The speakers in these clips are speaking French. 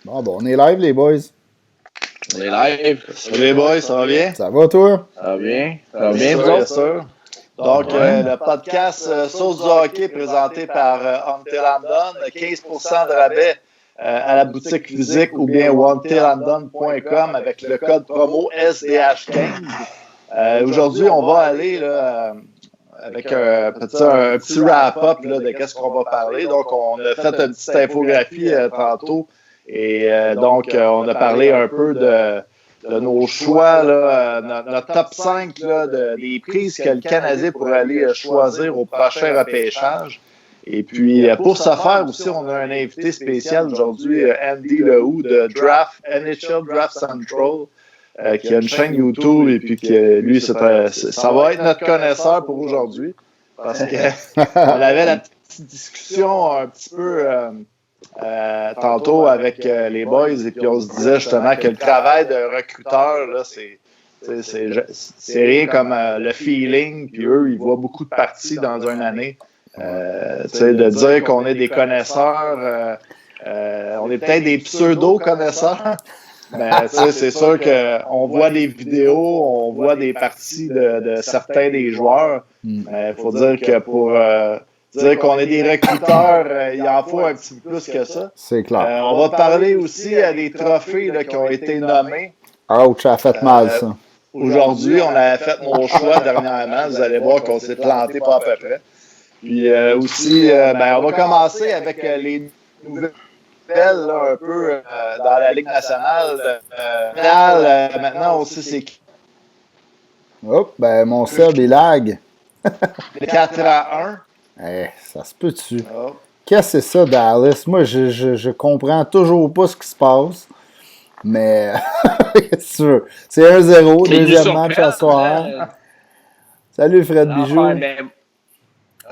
Bon, on est live, les boys. On est live. Salut les boys, ça va bien? Ça va, toi? Ça va bien? Ça va bien, vous Bien autres? sûr. Donc, le podcast Sauce du hockey présenté par Until I'm Done, 15% de rabais à la boutique physique ou bien onetilamdone.com avec le code promo SDH15. Aujourd'hui, on va aller là, avec un petit wrap-up là, de qu'est-ce qu'on va parler. Donc, on a fait une petite infographie tantôt et donc, on a parlé un peu de nos choix, là, notre top 5 là, des prises que le Canadien pourrait aller choisir au prochain repêchage. Et puis, pour ce faire aussi, on a un invité spécial aujourd'hui, Andy Lehoux de NHL Draft Central, qui a une chaîne YouTube et puis que lui, ça va être notre connaisseur pour aujourd'hui. Parce qu'on avait la petite discussion un petit peu tantôt avec les boys et puis on se disait justement que le travail d'un recruteur, là, c'est rien comme le feeling, puis eux, ils voient beaucoup de parties dans une année. De dire qu'on est des connaisseurs, on est peut-être des pseudo-connaisseurs, mais c'est sûr qu'on voit des vidéos, on voit des parties de certains des joueurs. Il faut dire que pour dire qu'on est des recruteurs, il en faut un petit peu plus que ça. C'est clair. On va parler aussi des trophées là, qui ont été nommés. Ouch, ça a fait mal, ça. Aujourd'hui, on a fait nos choix dernièrement. Vous allez voir qu'on s'est planté pas à peu près. Puis aussi, on va commencer avec les nouvelles là, un peu dans la Ligue nationale. Maintenant, on sait c'est qui. Hop, mon sub, il lag. 4-1. Ça se peut-tu? Oh. Qu'est-ce que c'est ça, Dallas? Moi, je comprends toujours pas ce qui se passe. Mais, qu'est-ce que tu veux? C'est 1-0, deuxième match à soir. Salut, Fred Bijoux.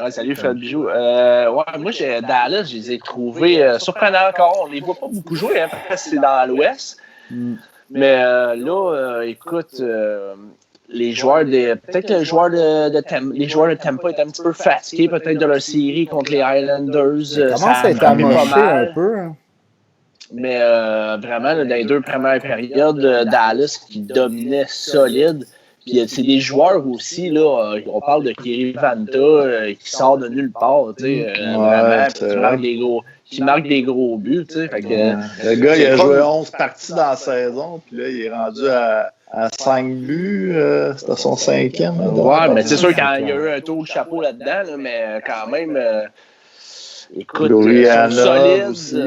Salut, Fred Bijoux. Moi, Dallas, je les ai trouvés surprenants encore. On les voit pas beaucoup jouer, hein, parce que c'est dans l'Ouest. Mais là, écoute... les joueurs de Tampa étaient un petit peu fatigués peut-être de leur série contre les Islanders. Comment ça a été amoché un peu? Hein? Mais vraiment, là, dans les deux premières périodes, Dallas qui dominait solide. Puis c'est des joueurs aussi, là, on parle de Kiri Vanta qui sort de nulle part, vraiment, qui marque des gros buts. Fait que, le gars, il a joué 11 parties dans la saison, puis là, il est rendu à 5 buts, c'était son 5e. Ouais, mais c'est sûr qu'il y a eu un tour de chapeau là-dedans, là, mais quand même, écoute, ils sont solides. Aussi,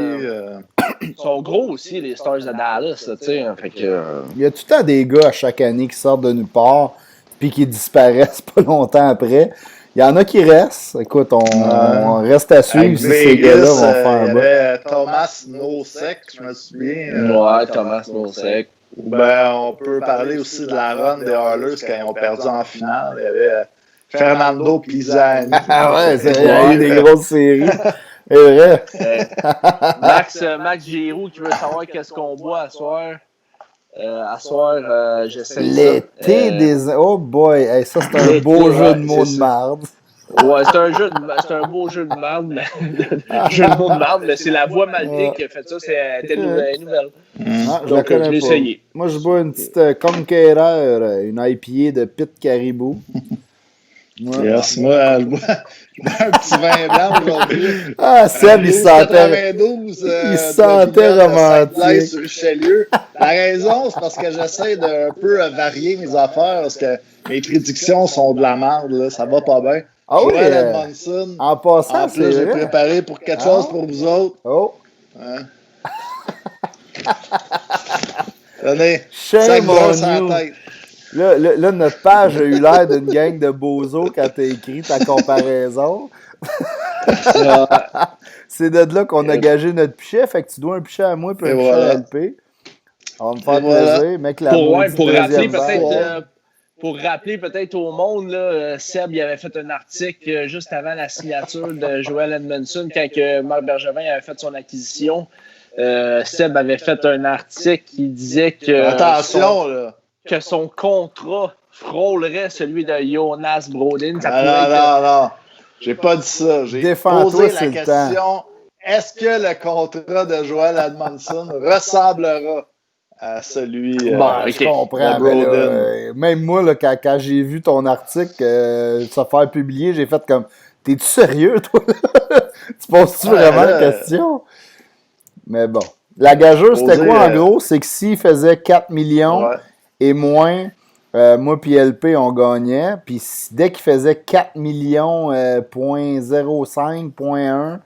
ils sont gros aussi, les Stars de Dallas. Là, fait que, il y a tout le temps des gars à chaque année qui sortent de nulle part puis qui disparaissent pas longtemps après. Il y en a qui restent. Écoute, on reste à suivre si ces gars-là vont faire il y avait Thomas Nosek, je me souviens. Ouais, Thomas Nosek. On peut parler aussi de la run des Oilers quand ils ont perdu en finale. Il y avait Fernando Pisani. Ah ouais, il y a eu des grosses séries. C'est vrai. Max Giroux qui veut savoir qu'est-ce qu'on boit à soir. J'essaie l'été des... Oh boy, hey, ça c'est un beau jeu de mots de marde. Ouais, c'est un beau jeu de marde, mais c'est la voix maltais qui a fait ça, c'était nouvelle. Donc, je l'ai essayé. Moi, je bois une petite Conqueror, une IPA de Pit Caribou. Yes, moi, je bois un petit vin blanc aujourd'hui. Ah, Seb, il sentait romantique. Sur Richelieu. La raison, c'est parce que j'essaie de un peu varier mes affaires, parce que mes prédictions sont de la merde, là, ça va pas bien. Ah oui, Edmondson. En passant, en plus, j'ai préparé pour quelque chose pour vous autres. Oh. Hein? Tenez, ça grosse à la tête. Là, notre page a eu l'air d'une gang de bozos quand t'as écrit ta comparaison. C'est de là qu'on a gagé notre pichet, fait que tu dois un pichet à moi et un pichet à LP. On va me faire plaisir, mec. Pour rappeler peut-être au monde, là, Seb il avait fait un article juste avant la signature de Joel Edmondson quand Marc Bergevin avait fait son acquisition. Seb avait fait un article qui disait que son contrat frôlerait celui de Jonas Brodin. Non. J'ai pas dit ça. J'ai posé la question est-ce que le contrat de Joel Edmondson ressemblera à celui je comprends. Même moi, là, quand j'ai vu ton article se faire publier, j'ai fait comme t'es-tu sérieux, toi? Tu poses-tu vraiment la question? Mais bon. La gageure, c'était quoi en gros? C'est que s'il faisait 4 millions et moins, moi puis LP, on gagnait. Puis dès qu'il faisait 4 millions, .05, .1,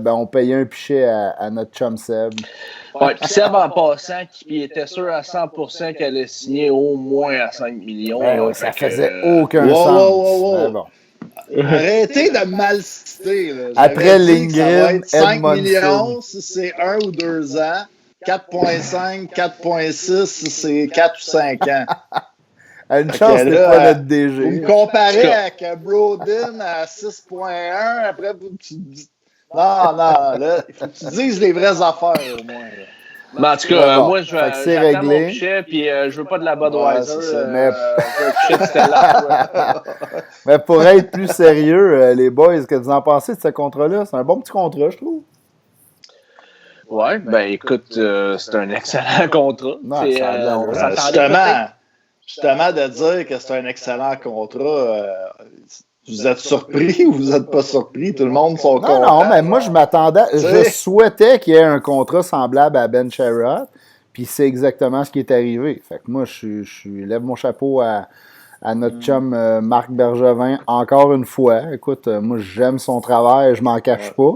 on payait un pichet à notre chum Seb. Ouais, puis Seb, en passant, il était sûr à 100% qu'elle allait signer au moins à 5 millions. Ça faisait aucun sens. Bon. Arrêtez de mal citer. Là. Après Lindgren, 5 millions si c'est 1 ou 2 ans. 4.5, 4.6 si c'est 4 ou 5 ans. Une chance, c'est pas notre DG. Vous me comparez avec Brodin à 6.1, après tu dis... Non, là, il faut que tu dises les vraies affaires au moins. Là. Mais en tout cas, moi, je vais réglé. Mon pichet, puis je veux pas de la Budweiser. Mais pour être plus sérieux, les boys, qu'est-ce que vous en pensez de ce contrat-là? C'est un bon petit contrat, je trouve. Ouais, ben écoute, c'est un excellent contrat. Non, justement, de dire que c'est un excellent contrat, vous êtes surpris ou vous n'êtes pas surpris? Tout le monde sont contents. Non, mais moi, je m'attendais, je souhaitais qu'il y ait un contrat semblable à Ben Sherratt, puis c'est exactement ce qui est arrivé. Fait que moi, je lève mon chapeau à notre chum Marc Bergevin encore une fois. Écoute, moi, j'aime son travail, je m'en cache pas.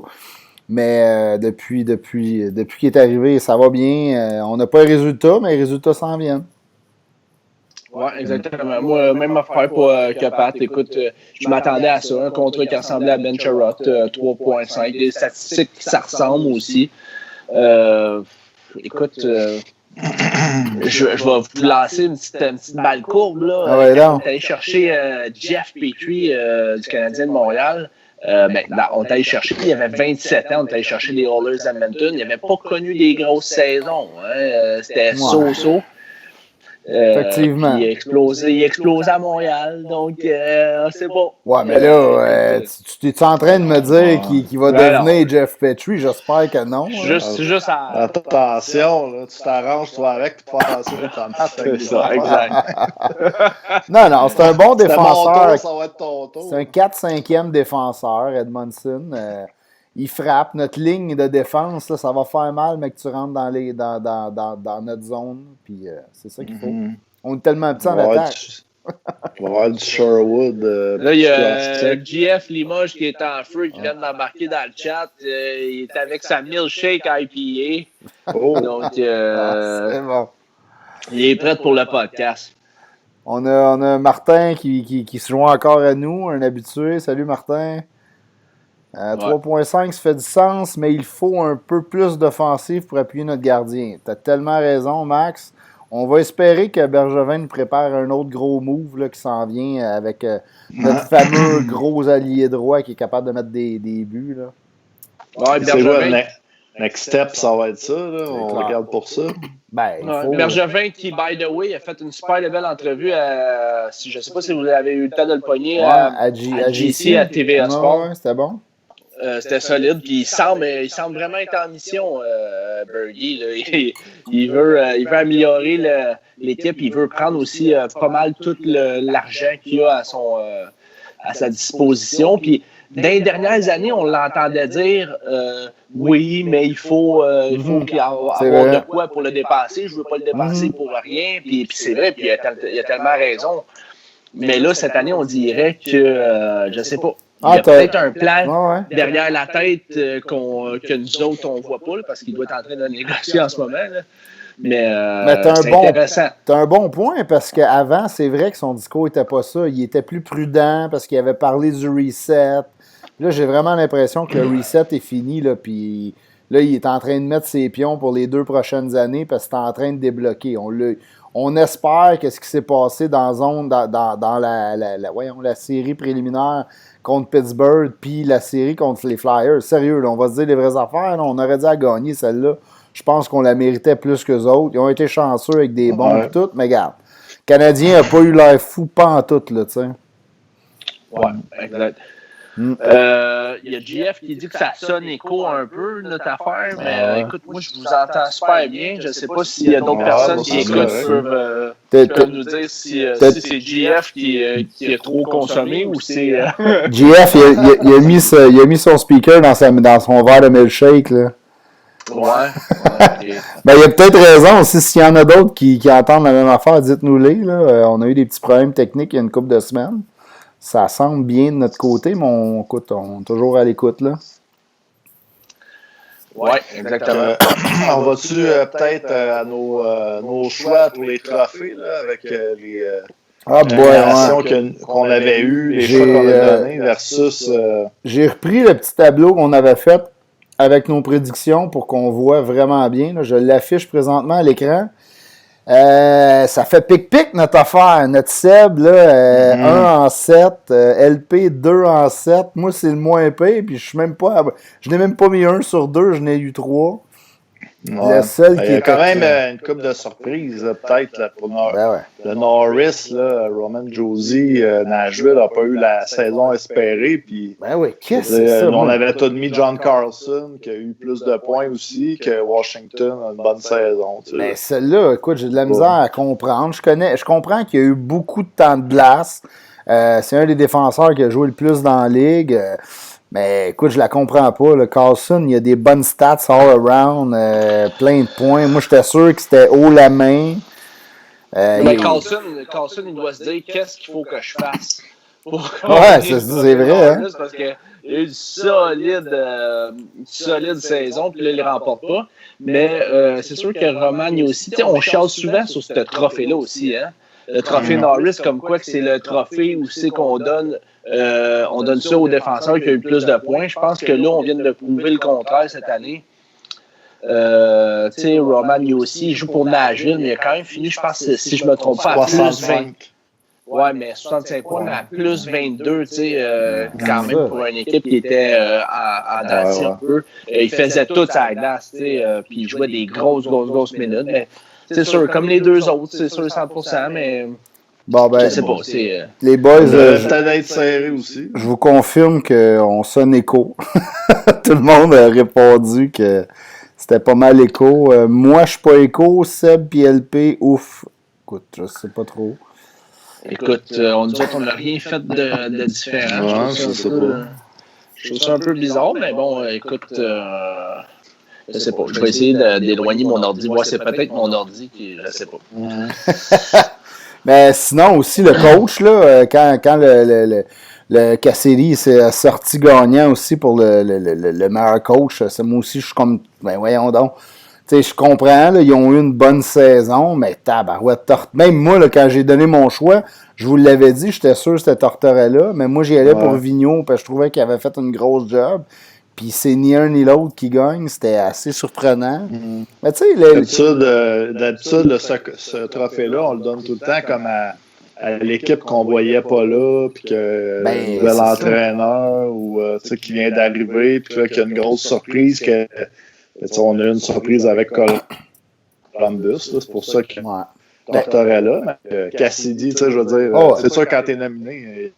Mais depuis qu'il est arrivé, ça va bien. On n'a pas les résultats, mais les résultats s'en viennent. Oui, exactement. Moi, même affaire que Pat. Écoute, je m'attendais à ça. Un contrat qui ressemblait à Ben Sherratt, 3.5. Des statistiques qui ça ressemble aussi. Écoute, je vais vous lancer une petite balle courbe. Là. On est allé chercher Jeff Petrie du Canadien de Montréal. On est allé chercher, il avait 27 ans, on est allé chercher les Oilers d'Edmonton. Il n'avait pas connu des grosses saisons. C'était so-so. Effectivement. Il explosait à Montréal, donc c'est bon. Ouais, mais là, tu es en train de me dire qu'il va devenir Jeff Petrie? J'espère que non. Juste à... Attention, là, tu t'arranges toi avec pour te faire passer ta masse. C'est ça, exact. Non, c'est un bon défenseur. Ça va être ton tour. C'est un 4-5e défenseur, Edmondson. Il frappe. Notre ligne de défense, là, ça va faire mal, mais que tu rentres dans notre zone. Puis c'est ça qu'il faut. On est tellement petits en attaque. On va avoir du Sherwood. Là, il y a GF Limoges qui est en feu, qui vient d'embarquer dans le chat. Il est avec sa milkshake IPA. Donc, c'est bon. Il est prêt pour le podcast. On a Martin qui se joint encore à nous, un habitué. Salut Martin. 3.5, ça fait du sens, mais il faut un peu plus d'offensive pour appuyer notre gardien. Tu as tellement raison, Max. On va espérer que Bergevin nous prépare un autre gros move là, qui s'en vient avec notre fameux gros allié droit qui est capable de mettre des buts. Là. Ouais, Bergevin. Next step, ça va être ça. Là. On regarde pour ça. Bergevin qui, by the way, a fait une super belle entrevue à, je ne sais pas si vous avez eu le temps de le pogner, à JC, à TVA Sport. Ouais, c'était bon. C'était solide. Puis il semble vraiment être en mission, Bergie. Il veut améliorer l'équipe. Il veut prendre aussi pas mal tout l'argent qu'il a à sa disposition. Puis dans les dernières années, on l'entendait dire oui, mais il faut qu'il y ait avoir de quoi pour le dépasser. Je ne veux pas le dépasser pour rien. Puis c'est vrai, puis il a tellement raison. Mais là, cette année, on dirait que, je ne sais pas, il y a peut-être un plan derrière la tête que nous autres, on ne voit pas, là, parce qu'il doit être en train de négocier en ce moment. Là. Mais c'est intéressant. Tu as un bon point, parce qu'avant, c'est vrai que son discours n'était pas ça. Il était plus prudent parce qu'il avait parlé du reset. Là, j'ai vraiment l'impression que le reset est fini, là, puis là, il est en train de mettre ses pions pour les 2 prochaines années parce que c'est en train de débloquer. On espère que ce qui s'est passé dans la série préliminaire contre Pittsburgh puis la série contre les Flyers, sérieux, là, on va se dire les vraies affaires, là, on aurait dû la gagner, celle-là. Je pense qu'on la méritait plus qu'eux autres. Ils ont été chanceux avec des bons et tout, mais regarde, le Canadien n'a pas eu l'air fou pantoute, là, tu sais. Ouais, exact. Il y a JF qui dit que ça sonne écho un peu, notre affaire, mais écoute, moi, je vous entends super bien. Je ne sais pas s'il y a d'autres personnes qui écoutent peuvent nous dire si c'est JF qui a trop consommé ou c'est... JF, il a mis son speaker dans son verre de milkshake, là. Ouais. Ben, il y a peut-être raison aussi. S'il y en a d'autres qui entendent la même affaire, dites-nous-les. Là. On a eu des petits problèmes techniques il y a une couple de semaines. Ça semble bien de notre côté, mais on est toujours à l'écoute, là. Oui, exactement. On va-tu peut-être à nos choix pour les trophées, là, avec les qu'on avait eues, les choix qu'on a donnés versus... J'ai repris le petit tableau qu'on avait fait avec nos prédictions pour qu'on voit vraiment bien. Là. Je l'affiche présentement à l'écran. Ça fait pic-pic notre affaire. Notre Seb, là, 1 en 7, LP 2 en 7. Moi, c'est le moins pire, puis je n'ai même pas mis 1 sur 2, je n'ai eu 3. Ouais. Le seul il y a quand même une couple de surprises, peut-être, là, pour le Norris, là, Roman Josie, Nashville n'a pas eu la saison espérée. Puis, qu'est-ce que c'est ça? On avait tout mis John Carlson, qui a eu plus de points aussi, que Washington a une bonne saison. Tu sais. Mais celle-là, écoute, j'ai de la misère à comprendre. Je comprends qu'il y a eu beaucoup de temps de glace. C'est un des défenseurs qui a joué le plus dans la ligue. Mais écoute, je la comprends pas. Le Carlson, il y a des bonnes stats all around, plein de points. Moi, j'étais sûr que c'était haut la main. Mais Carlson, il doit se dire qu'est-ce qu'il faut que je fasse. C'est vrai. Hein? Parce qu'il y a eu une solide saison, puis là, il ne remporte pas. Mais c'est sûr que Roman, il aussi. On chiale souvent sur ce trophée-là aussi. Hein? Le trophée Norris, comme quoi que c'est le trophée où c'est qu'on donne. On donne ça au défenseur qui a eu plus de points. Je pense que là, on vient de prouver le contraire cette année. Roman aussi, il joue pour Nashville, mais il a quand même fini, je pense, si je ne me trompe pas, à plus 20. Ouais, mais 65 points, mais à plus 22, quand même pour une équipe qui était en danger un peu. Il faisait tout à la glace, puis il jouait des grosses minutes. Mais c'est sûr, comme les deux autres, c'est sûr 100%, mais... Bon, ben, je sais pas, c'est... Les boys, d'être serré aussi. Je vous confirme qu'on sonne écho. Tout le monde a répondu que c'était pas mal écho. Moi, je suis pas écho. Seb puis LP, ouf. Écoute, je sais pas trop. Écoute, on n'a rien fait de différent. Je trouve ça un peu bizarre, mais bon, écoute... je sais pas. Je vais essayer d'éloigner mon ordi. Moi, c'est peut-être mon ordi qui... Je sais pas. Mais sinon aussi le coach là, quand le Cassidy s'est sorti gagnant aussi pour le meilleur coach, c'est moi aussi je suis comme voyons donc. Tu sais, je comprends, là, ils ont eu une bonne saison, mais tabarouette, même moi, là, quand j'ai donné mon choix, je vous l'avais dit, j'étais sûr que c'était Tortorella, mais moi j'y allais pour Vigneault parce que je trouvais qu'il avait fait une grosse job. Puis c'est ni un ni l'autre qui gagne, c'était assez surprenant. Mais tu sais, d'habitude, ce trophée-là, on le donne tout le temps comme à l'équipe qu'on voyait pas là, puis que nouvel entraîneur ou qui vient d'arriver, puis qu'il y a une grosse surprise que on a eu une surprise avec Columbus, c'est pour ça que Tortorella, Cassidy, je veux dire, c'est sûr quand t'es nominé.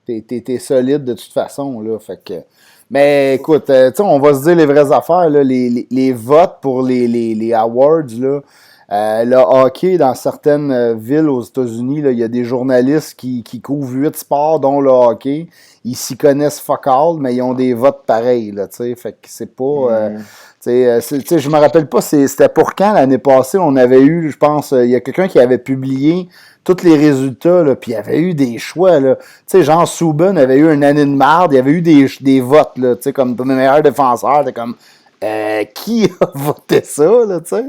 T'es solide de toute façon, là, fait que... Mais écoute, on va se dire les vraies affaires, là, les votes pour les awards, là, le hockey dans certaines villes aux États-Unis, il y a des journalistes qui couvrent 8 sports, dont le hockey. Ils s'y connaissent fuck all, mais ils ont des votes pareils, là, tu sais, fait que c'est pas... je me rappelle pas, c'était pour quand l'année passée, on avait eu, je pense, il y a quelqu'un qui avait publié tous les résultats, là, puis il y avait eu des choix, là. Tu sais, genre Subban avait eu une année de marde, il y avait eu des votes, là, tu sais, comme pour le meilleur défenseur, t'es comme, qui a voté ça, là, tu sais?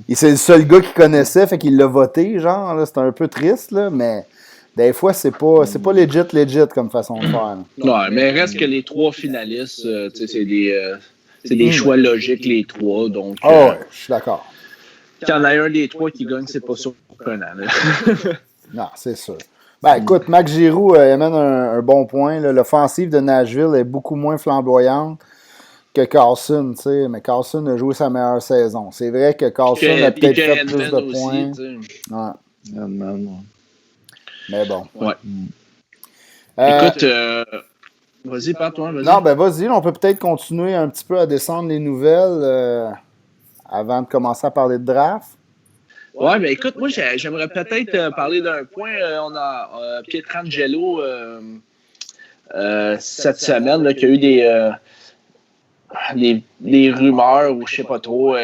Et c'est le seul gars qui connaissait, fait qu'il l'a voté, genre, là, c'était un peu triste, là, mais des fois, c'est pas legit comme façon de faire. Non, mais reste que les 3 finalistes, tu sais, c'est des choix logiques, les 3, donc... ouais, je suis d'accord. Qu'il y en a un des 3 qui gagne, c'est pas surprenant. Non, c'est sûr. Ben, écoute, Max Giroux amène un bon point. Là. L'offensive de Nashville est beaucoup moins flamboyante que Carlson, tu sais. Mais Carlson a joué sa meilleure saison. C'est vrai que Carlson a peut-être fait plus de points. Ouais. Mais bon. Ouais. Écoute, vas-y, toi, vas-y. Non, ben vas-y, on peut peut-être continuer un petit peu à descendre les nouvelles avant de commencer à parler de draft. Ouais, ben écoute, moi, j'aimerais peut-être parler d'un point. On a Pietrangelo cette semaine, là, qui a eu des rumeurs ou je sais pas trop.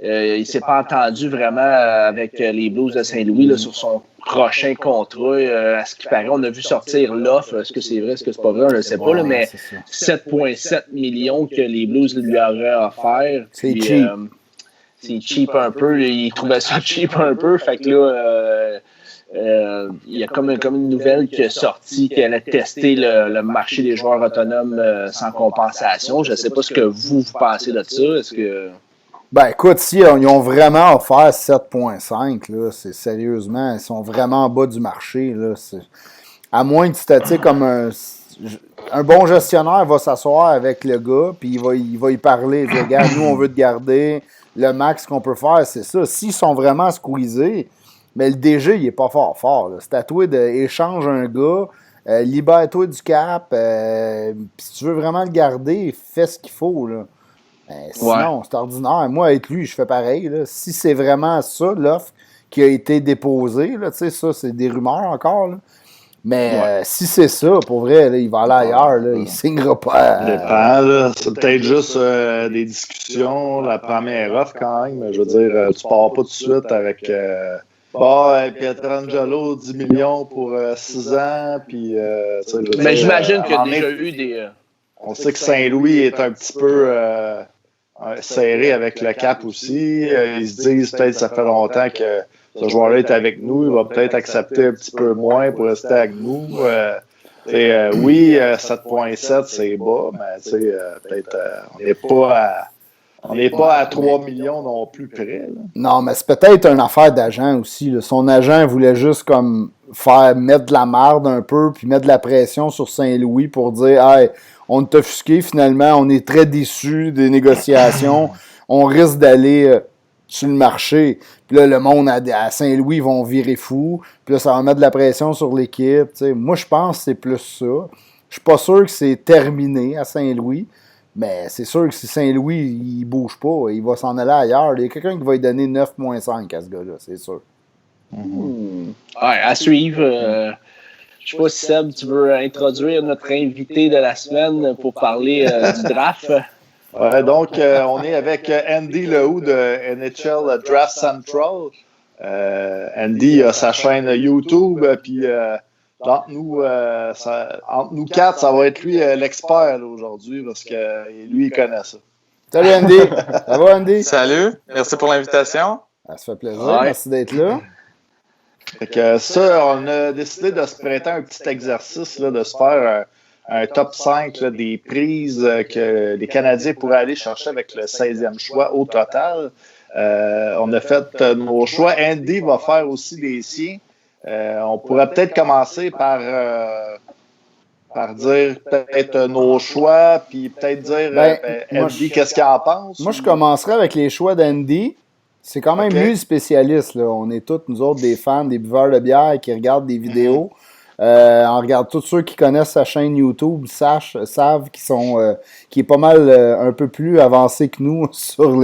Il s'est pas entendu vraiment avec les Blues de Saint-Louis là, sur son prochain contrat. À ce qui paraît, on a vu sortir l'offre. Est-ce que c'est vrai, est-ce que c'est pas vrai, on ne le sait pas, là, mais 7,7 millions que les Blues lui auraient offert. C'est cheap. C'est cheap un peu. Il trouvait ça cheap un peu. Fait que là, il y a comme une nouvelle qui est sortie qu'elle a testé le marché des joueurs autonomes sans compensation. Je ne sais pas ce que vous pensez de ça. Est-ce que... Ben écoute, si ils ont vraiment offert 7,5, là, c'est sérieusement, ils sont vraiment en bas du marché. Là, à moins que tu comme un bon gestionnaire va s'asseoir avec le gars, puis il va y parler. Il dit, regarde, nous, on veut te garder. Le max qu'on peut faire, c'est ça. S'ils sont vraiment squeezés, mais le DG, il n'est pas fort. Là. C'est à toi d'échanger un gars, libère-toi du cap, si tu veux vraiment le garder, fais ce qu'il faut. Là. Sinon, c'est ordinaire. Moi, avec lui, je fais pareil. Là. Si c'est vraiment ça, l'offre qui a été déposée, là, ça, c'est des rumeurs encore. Là. Mais si c'est ça, pour vrai, là, il va aller ailleurs. Là, il ne signera pas. Ça dépend. Là. C'est peut-être juste des discussions, la première offre quand même. Je veux dire, tu pars pas tout de suite avec Pietrangelo, 10 millions pour 6 ans. Puis, mais j'imagine qu'il y a déjà eu des... On sait que Saint-Louis est un petit peu serré avec le cap aussi. Ils se disent peut-être que ça fait longtemps que ce joueur-là est avec nous. Il va peut-être accepter un petit peu moins pour rester avec nous. Oui, 7,7 c'est bas, mais peut-être on n'est pas à 3 millions non plus près. Là. Non, mais c'est peut-être une affaire d'agent aussi. Là. Son agent voulait juste comme mettre de la marde un peu, puis mettre de la pression sur Saint-Louis pour dire « Hey, on t'a offusqué finalement, on est très déçus des négociations, on risque d'aller sur le marché. » Puis là, le monde à Saint-Louis vont virer fou, puis là, ça va mettre de la pression sur l'équipe. T'sais. Moi, je pense que c'est plus ça. Je suis pas sûr que c'est terminé à Saint-Louis, mais c'est sûr que si Saint-Louis, il bouge pas, il va s'en aller ailleurs. Il y a quelqu'un qui va lui donner 9,5 à ce gars-là, c'est sûr. Ouais, à suivre. Je sais pas si Seb, tu veux introduire notre invité de la semaine pour parler du draft. Donc, on est avec Andy Lehoux de NHL Draft Central. Andy a sa chaîne YouTube, puis entre nous quatre, ça va être lui l'expert aujourd'hui parce que lui, il connaît ça. Salut Andy! Ça va Andy? Salut, merci pour l'invitation. Ça fait plaisir, merci d'être là. Fait que ça, on a décidé de se prêter un petit exercice, là, de se faire un top 5 là, des prises que les Canadiens pourraient aller chercher avec le 16e choix au total. On a fait nos choix. Andy va faire aussi les siens. On pourrait peut-être commencer par dire peut-être nos choix, puis peut-être dire Andy, qu'est-ce qu'il en pense? Moi, je commencerai avec les choix d'Andy. C'est quand même lui le spécialiste. Là. On est tous, nous autres, des fans, des buveurs de bière qui regardent des vidéos. On regarde tous ceux qui connaissent sa chaîne YouTube, savent qui est pas mal un peu plus avancé que nous sur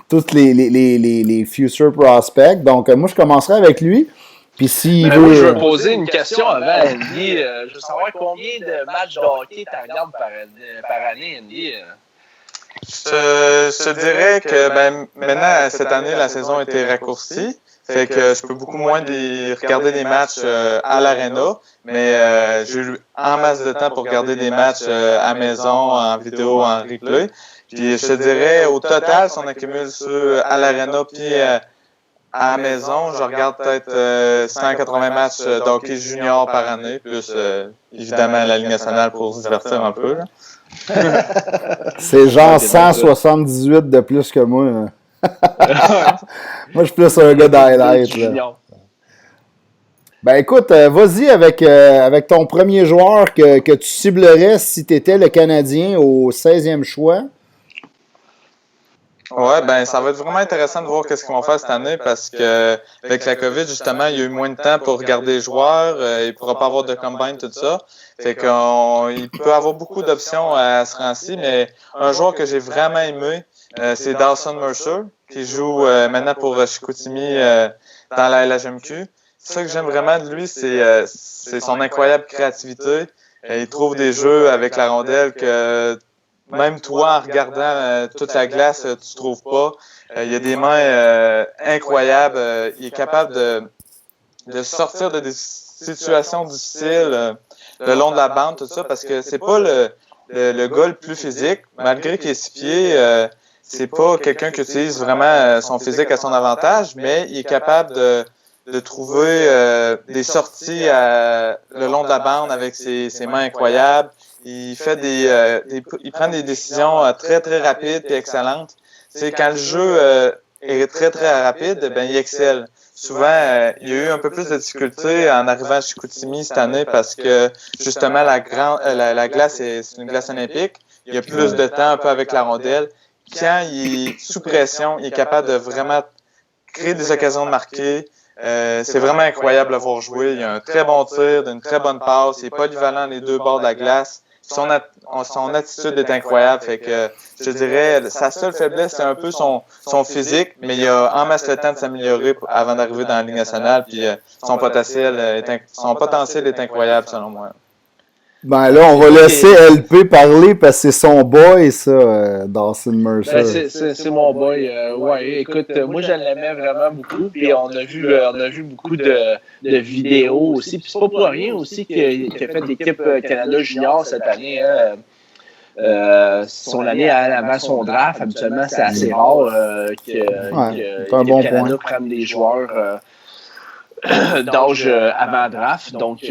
tous les future prospects. Donc, moi, je commencerai avec lui. Puis si moi, je veux poser une question avant, Andy. Je veux savoir combien de matchs de hockey tu regardes par année, Andy? Je te dirais que maintenant, cette année, la saison a été raccourcie. Fait que je peux beaucoup moins regarder des matchs à l'aréna, mais j'ai eu en masse de temps pour regarder des matchs à maison, en vidéo, en replay. Puis je te dirais, au total, si on accumule ceux à l'aréna puis à la maison, je regarde peut-être 180 matchs d'hockey junior par année, plus évidemment la Ligue nationale pour se divertir un peu. Là. C'est genre 178 de plus que moi. Moi, je suis plus un gars d'highlight. Ben écoute, vas-y avec ton premier joueur que tu ciblerais si tu étais le Canadien au 16e choix. Ouais, ben ça va être vraiment intéressant de voir qu'est-ce qu'ils vont faire cette année parce que avec la COVID, justement, il y a eu moins de temps pour regarder les joueurs, il ne pourra pas avoir de combine, tout ça. Fait qu'il peut avoir beaucoup d'options à ce rang-ci, mais un joueur que j'ai vraiment aimé, c'est Dawson Mercer, qui joue maintenant pour Chicoutimi dans la LHMQ. Ce que j'aime vraiment de lui, c'est son incroyable créativité. Il trouve des jeux avec la rondelle que même toi, en regardant toute la glace, tu trouves pas. Il y a des mains incroyables. Il est capable de sortir de des situations difficiles le long de la bande, tout ça, parce que c'est pas le gars le plus physique. Malgré qu'il est 6 pieds, c'est pas quelqu'un qui utilise vraiment son physique à son avantage, mais il est capable de trouver des sorties le long de la bande avec ses mains incroyables. Il fait il prend des décisions très, très rapides et excellentes. C'est quand le jeu est très, très rapide, ben, il excelle. Souvent, il y a eu un peu plus de difficultés en arrivant à Chicoutimi cette année parce que, justement, la glace, c'est une glace olympique. Il y a plus de temps un peu avec la rondelle. Quand il est sous pression, il est capable de vraiment créer des occasions de marquer. C'est vraiment incroyable à voir jouer. Il a un très bon tir, une très bonne passe. Il est polyvalent les deux bords de la glace. Son attitude est incroyable. Fait que je dirais sa seule faiblesse, c'est un peu son physique, mais il a en masse le temps de s'améliorer avant d'arriver dans la Ligue nationale. Puis son potentiel est incroyable selon moi. Ben là, on va laisser LP parler parce que c'est son boy, ça, Dawson Mercer. Ben, c'est mon boy. Ouais, écoute, moi je l'aimais vraiment beaucoup. Puis on a vu beaucoup de vidéos aussi. Puis c'est pas pour rien aussi qu'il a fait l'équipe Canada Junior cette année. Hein. Son année avant son draft, habituellement, c'est assez rare que l'équipe Canada prenne des joueurs d'âge avant draft. Donc,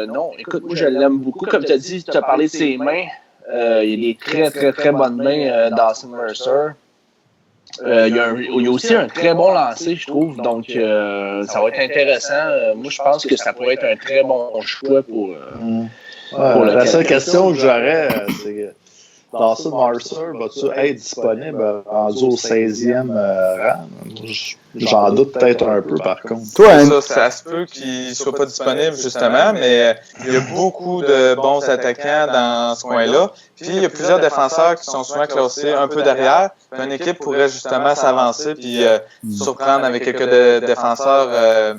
non, écoute, moi, je l'aime beaucoup. Comme tu as dit, tu as parlé de ses mains. Il a des très, très, très bonnes mains, Dawson Mercer. Il y a aussi un très bon lancer, je trouve. Donc, ça va être intéressant. Moi, je pense que ça pourrait être un très bon choix pour la seule question que j'aurais, c'est Dawson Mercer, va-tu être disponible rendu au 16e rang? J'en doute peut-être un peu, par contre. Ça se peut qu'il ne soit pas disponible, justement, mais il y a beaucoup de bons attaquants dans ce coin-là. Puis, il y a plusieurs défenseurs qui sont souvent classés un peu derrière. Une équipe pourrait justement s'avancer puis surprendre avec quelques défenseurs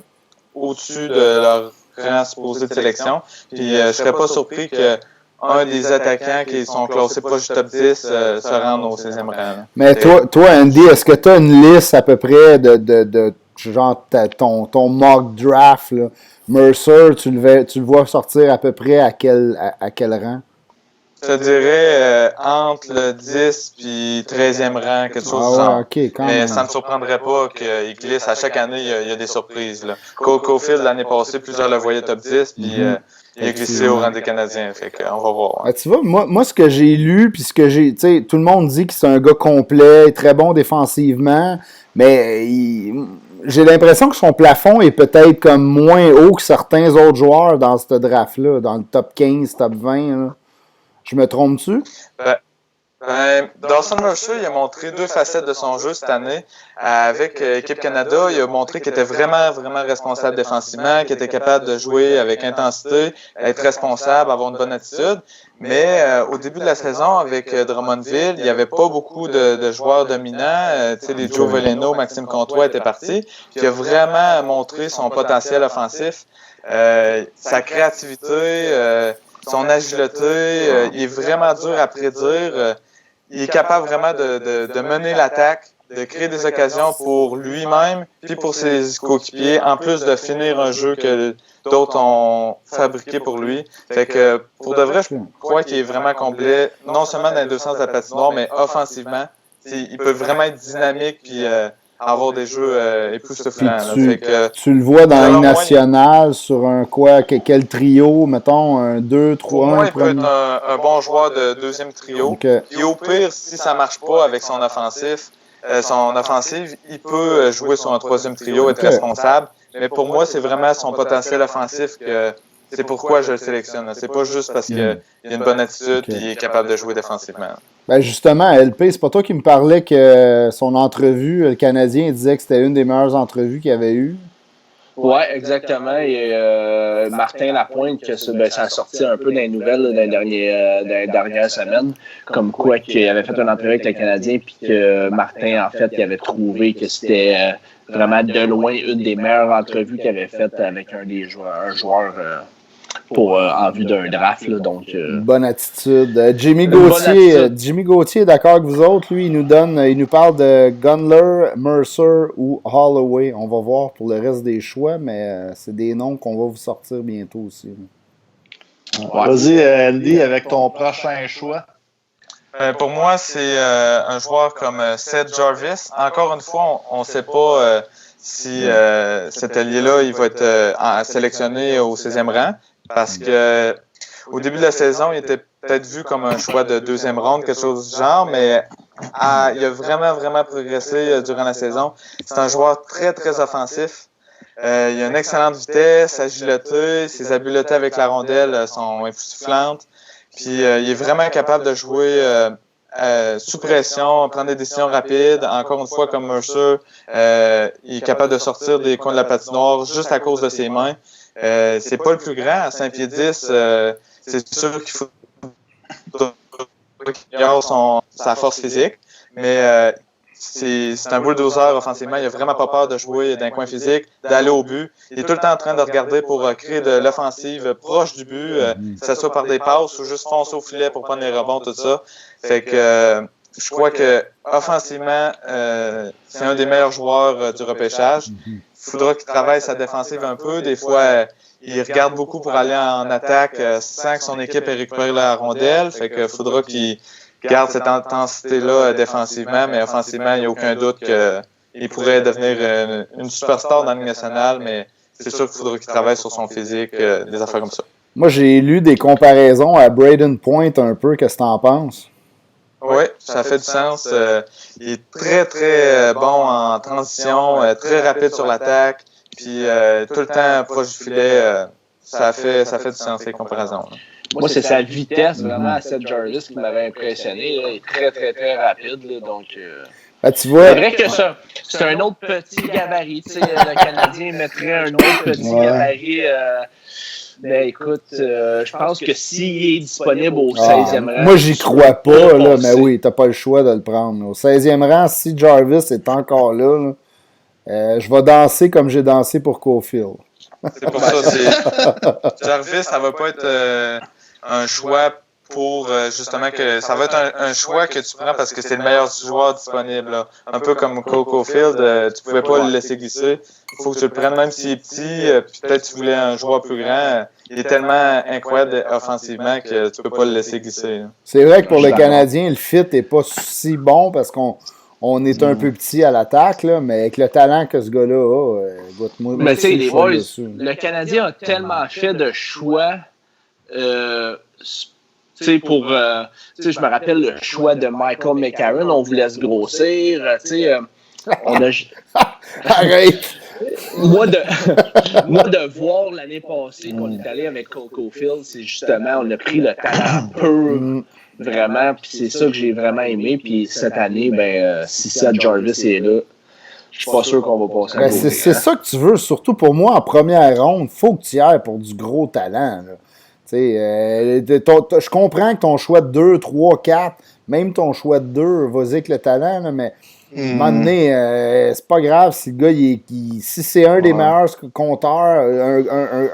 au-dessus de leur rang supposé de sélection. Puis, je ne serais pas surpris que un des attaquants qui sont classés proche du top 10 se rendent au 16e rang. Mais toi, Andy, est-ce que tu as une liste à peu près de genre ton mock draft, là? Mercer, tu le vois sortir à peu près à quel rang? Je te dirais entre le 10 puis 13e rang, quelque chose du genre. Okay, mais ça ne me surprendrait pas qu'il glisse. À chaque année, il y a des surprises. Là. Caulfield, l'année passée, plusieurs le voyaient top 10, puis il a glissé au rang des Canadiens. Fait qu'on va voir. Tu vois, moi, ce que j'ai lu, puis ce que j'ai... Tu sais, tout le monde dit que c'est un gars complet, très bon défensivement, mais j'ai l'impression que son plafond est peut-être comme moins haut que certains autres joueurs dans ce draft-là, dans le top 15, top 20, là. Je me trompe-tu? Dawson Mercer, il a montré deux facettes de son jeu cette année. Avec l'équipe Canada, il a montré qu'il était vraiment, vraiment responsable défensivement, qu'il était capable de jouer avec intensité, être responsable, avoir une bonne attitude. Mais au début de la saison, avec Drummondville, il n'y avait pas beaucoup de joueurs dominants. Les Joe Veleno, Maxime Comtois étaient partis. Puis il a vraiment montré son potentiel offensif, sa créativité, son agilité, il est vraiment dur à prédire. Il est capable vraiment de mener l'attaque, de créer des occasions pour lui-même puis pour ses coéquipiers, en plus de finir un jeu que d'autres ont fabriqué pour lui. Fait que pour de vrai, je crois qu'il est vraiment complet, non seulement dans les deux sens de la patinoire, mais offensivement. Il peut vraiment être dynamique puis avoir des jeux époustouflants. Tu le vois dans la Ligue nationale sur quel trio, mettons, un 2, 3, pour moi, il peut être un bon joueur de deuxième trio. Okay. Et au pire, si ça ne marche pas avec son offensive, il peut jouer sur un troisième trio, être responsable. Mais pour moi, c'est vraiment son potentiel offensif c'est pourquoi je le sélectionne. C'est pas juste parce qu'il a une bonne attitude et il est capable de jouer défensivement. Ben justement, LP, c'est pas toi qui me parlais que son entrevue, le Canadien, disait que c'était une des meilleures entrevues qu'il avait eues? Oui, exactement. Et Martin Lapointe, ça a sorti un peu dans les nouvelles dans les dernières semaines, comme quoi qu'il avait fait une entrevue avec le Canadien, puis que Martin, en fait, il avait trouvé que c'était vraiment de loin une des meilleures entrevues qu'il avait faites avec un joueur en vue d'un draft. Là, donc, bonne attitude. Jimmy Gauthier est d'accord avec vous autres. Lui, il nous parle de Gunler, Mercer ou Holloway. On va voir pour le reste des choix, mais c'est des noms qu'on va vous sortir bientôt aussi. Ouais. Vas-y, Andy, avec ton prochain choix. Pour moi, c'est un joueur comme Seth Jarvis. Encore une fois, on ne sait pas si cet allié-là il va être sélectionné au 16e rang. Parce que au début de la saison, il était peut-être vu comme un choix de 2e ronde, quelque chose du genre, mais il a vraiment, vraiment progressé durant la saison. C'est un joueur très, très offensif. Il a une excellente vitesse, agilité, ses habiletés avec la rondelle sont époustouflantes. Puis il est vraiment capable de jouer sous pression, prendre des décisions rapides. Encore une fois, comme Mercer, il est capable de sortir des coins de la patinoire juste à cause de ses mains. C'est pas le plus grand, à 5 pieds 10, c'est sûr qu'il faut qu'il garde sa force physique, mais c'est un bulldozer offensivement, il a vraiment pas peur de jouer d'un coin physique, d'aller au but. Il est tout le temps en train de regarder pour créer de l'offensive proche du but, que ce soit par des passes ou juste foncer au filet pour prendre les rebonds, tout ça. Fait que je crois que offensivement, c'est un des meilleurs joueurs du repêchage. Il faudra qu'il travaille sa défensive un peu. Des fois, il regarde beaucoup pour aller en attaque sans que son équipe ait récupéré la rondelle. Fait que faudra qu'il garde cette intensité-là défensivement, mais offensivement, il n'y a aucun doute qu'il pourrait devenir une superstar dans la Ligue nationale, mais c'est sûr qu'il faudra qu'il travaille sur son physique, des affaires comme ça. Moi, j'ai lu des comparaisons à Braden Point un peu. Qu'est-ce que tu en penses? Oui, ça fait du sens. Il est très, très bon en transition, très rapide sur l'attaque, puis tout le temps proche du filet. Ça fait du sens, les comparaisons. Moi, c'est sa vitesse, vraiment, à Seth Jarvis qui m'avait impressionné. Là. Il est très, très, très rapide. Là, donc, tu vois, c'est vrai que c'est un autre petit gabarit. Le Canadien mettrait un autre petit gabarit. Ben écoute, je pense que s'il est disponible au 16e rang... Moi, j'y crois pas, là, mais oui, t'as pas le choix de le prendre. Au 16e rang, si Jarvis est encore là, je vais danser comme j'ai dansé pour Caulfield. C'est pour ça, Jarvis, ça va pas être un choix pour justement que ça va être un choix que tu prends parce que c'est le meilleur joueur disponible. Là. Un peu comme Caulfield, tu pouvais pas le laisser glisser. Il faut que tu le prennes même s'il est petit, puis peut-être tu voulais un joueur plus grand. Il est tellement incroyable offensivement que tu peux pas le laisser glisser. Là. C'est vrai que pour le Canadien, le fit n'est pas si bon parce qu'on est un peu petit à l'attaque, là, mais avec le talent que ce gars-là a, écoute-moi. Mais tu sais, les boys, le Canadien a tellement fait de choix. Pour, je me rappelle le choix de Michael McCarron, on vous laisse grossir. On a. Arrête! Moi, de voir l'année passée qu'on est allé avec Caulfield, c'est justement, on a pris le talent pur, vraiment, puis c'est ça que j'ai vraiment aimé. Puis cette année, si Seth Jarvis est là, je suis pas sûr qu'on va passer à côté. C'est ça que tu veux, surtout pour moi, en première ronde, il faut que tu y ailles pour du gros talent. Là. Je comprends que ton choix de 2, 3, 4, même ton choix de 2, vas-y avec le talent, là, mais à un moment donné, c'est pas grave si le gars, si c'est un des meilleurs compteurs,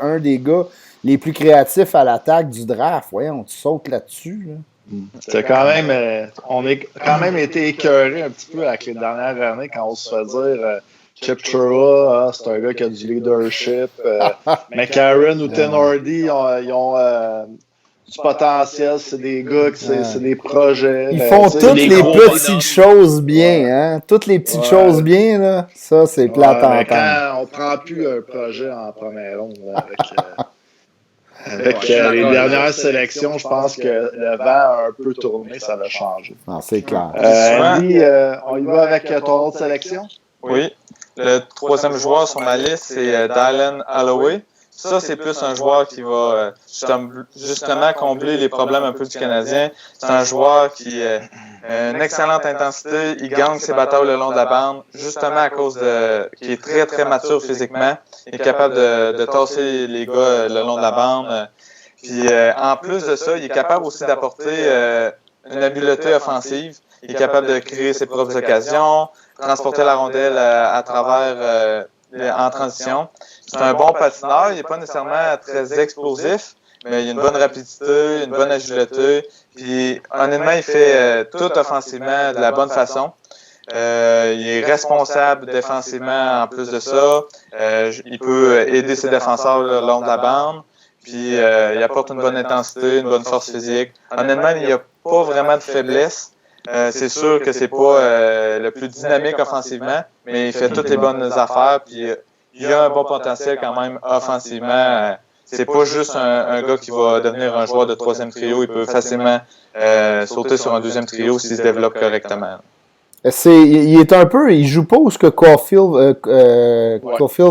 un des gars les plus créatifs à l'attaque du draft, voyons, tu sautes là-dessus. Là. C'est quand même, on a quand même été écœurés un petit peu avec les dernières années quand on se fait dire Chip Chura, c'est un gars qui a du leadership. McCarron ou Tenordi, ils ont du potentiel. C'est des gars, c'est des projets. Ils font toutes les petites choses bien. Hein? Toutes les petites choses bien, là, ça, c'est plate en temps. On ne prend plus un projet en première ronde avec les dernières sélections, je pense que le vent a un peu tourné, ça va changer. Non, c'est clair. Andy, on y va avec ton autre sélection? Oui. Le troisième joueur sur ma liste, c'est Dylan Holloway. Ça, c'est plus un joueur qui va justement combler les problèmes un peu du Canadien. C'est un joueur qui a une excellente intensité, il gagne ses batailles le long de la bande, justement à cause qu'il est très, très mature physiquement. Il est capable de tasser les gars le long de la bande. Puis en plus de ça, il est capable aussi d'apporter une habileté offensive. Il est capable de créer ses propres occasions, transporter la rondelle à travers en transition. C'est un bon patineur, il n'est pas nécessairement très explosif, mais il a une bonne rapidité, une bonne agilité. Puis honnêtement, il fait tout offensivement de la bonne façon. Il est responsable défensivement en plus de ça. Il peut aider ses défenseurs le long de la bande. Puis il apporte une bonne intensité, une bonne force physique. Honnêtement, il n'y a pas vraiment de faiblesse. C'est sûr que c'est pas le plus dynamique offensivement, mais il fait toutes les bonnes affaires. Puis il a un bon potentiel quand même offensivement. C'est pas juste un gars qui va devenir un joueur de troisième trio. Il peut facilement sauter sur un deuxième trio s'il se développe correctement. Il joue pas où ce que Caulfield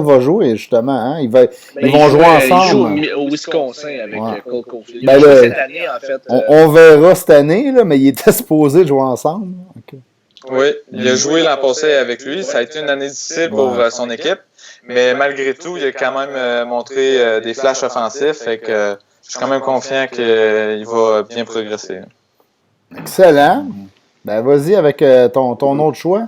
va jouer, justement. Hein? Ils vont jouer ensemble. Il joue au Wisconsin avec Cole Caulfield. Ben là, cette année, en fait. On verra cette année, là, mais il était supposé jouer ensemble. Okay. Oui, il a joué l'an passé avec lui. Ça a été une année difficile pour son équipe. Mais malgré tout, il a quand même montré des flashs offensifs. Fait que je suis quand même confiant qu'il va bien progresser. Excellent. Ben, vas-y avec ton autre choix.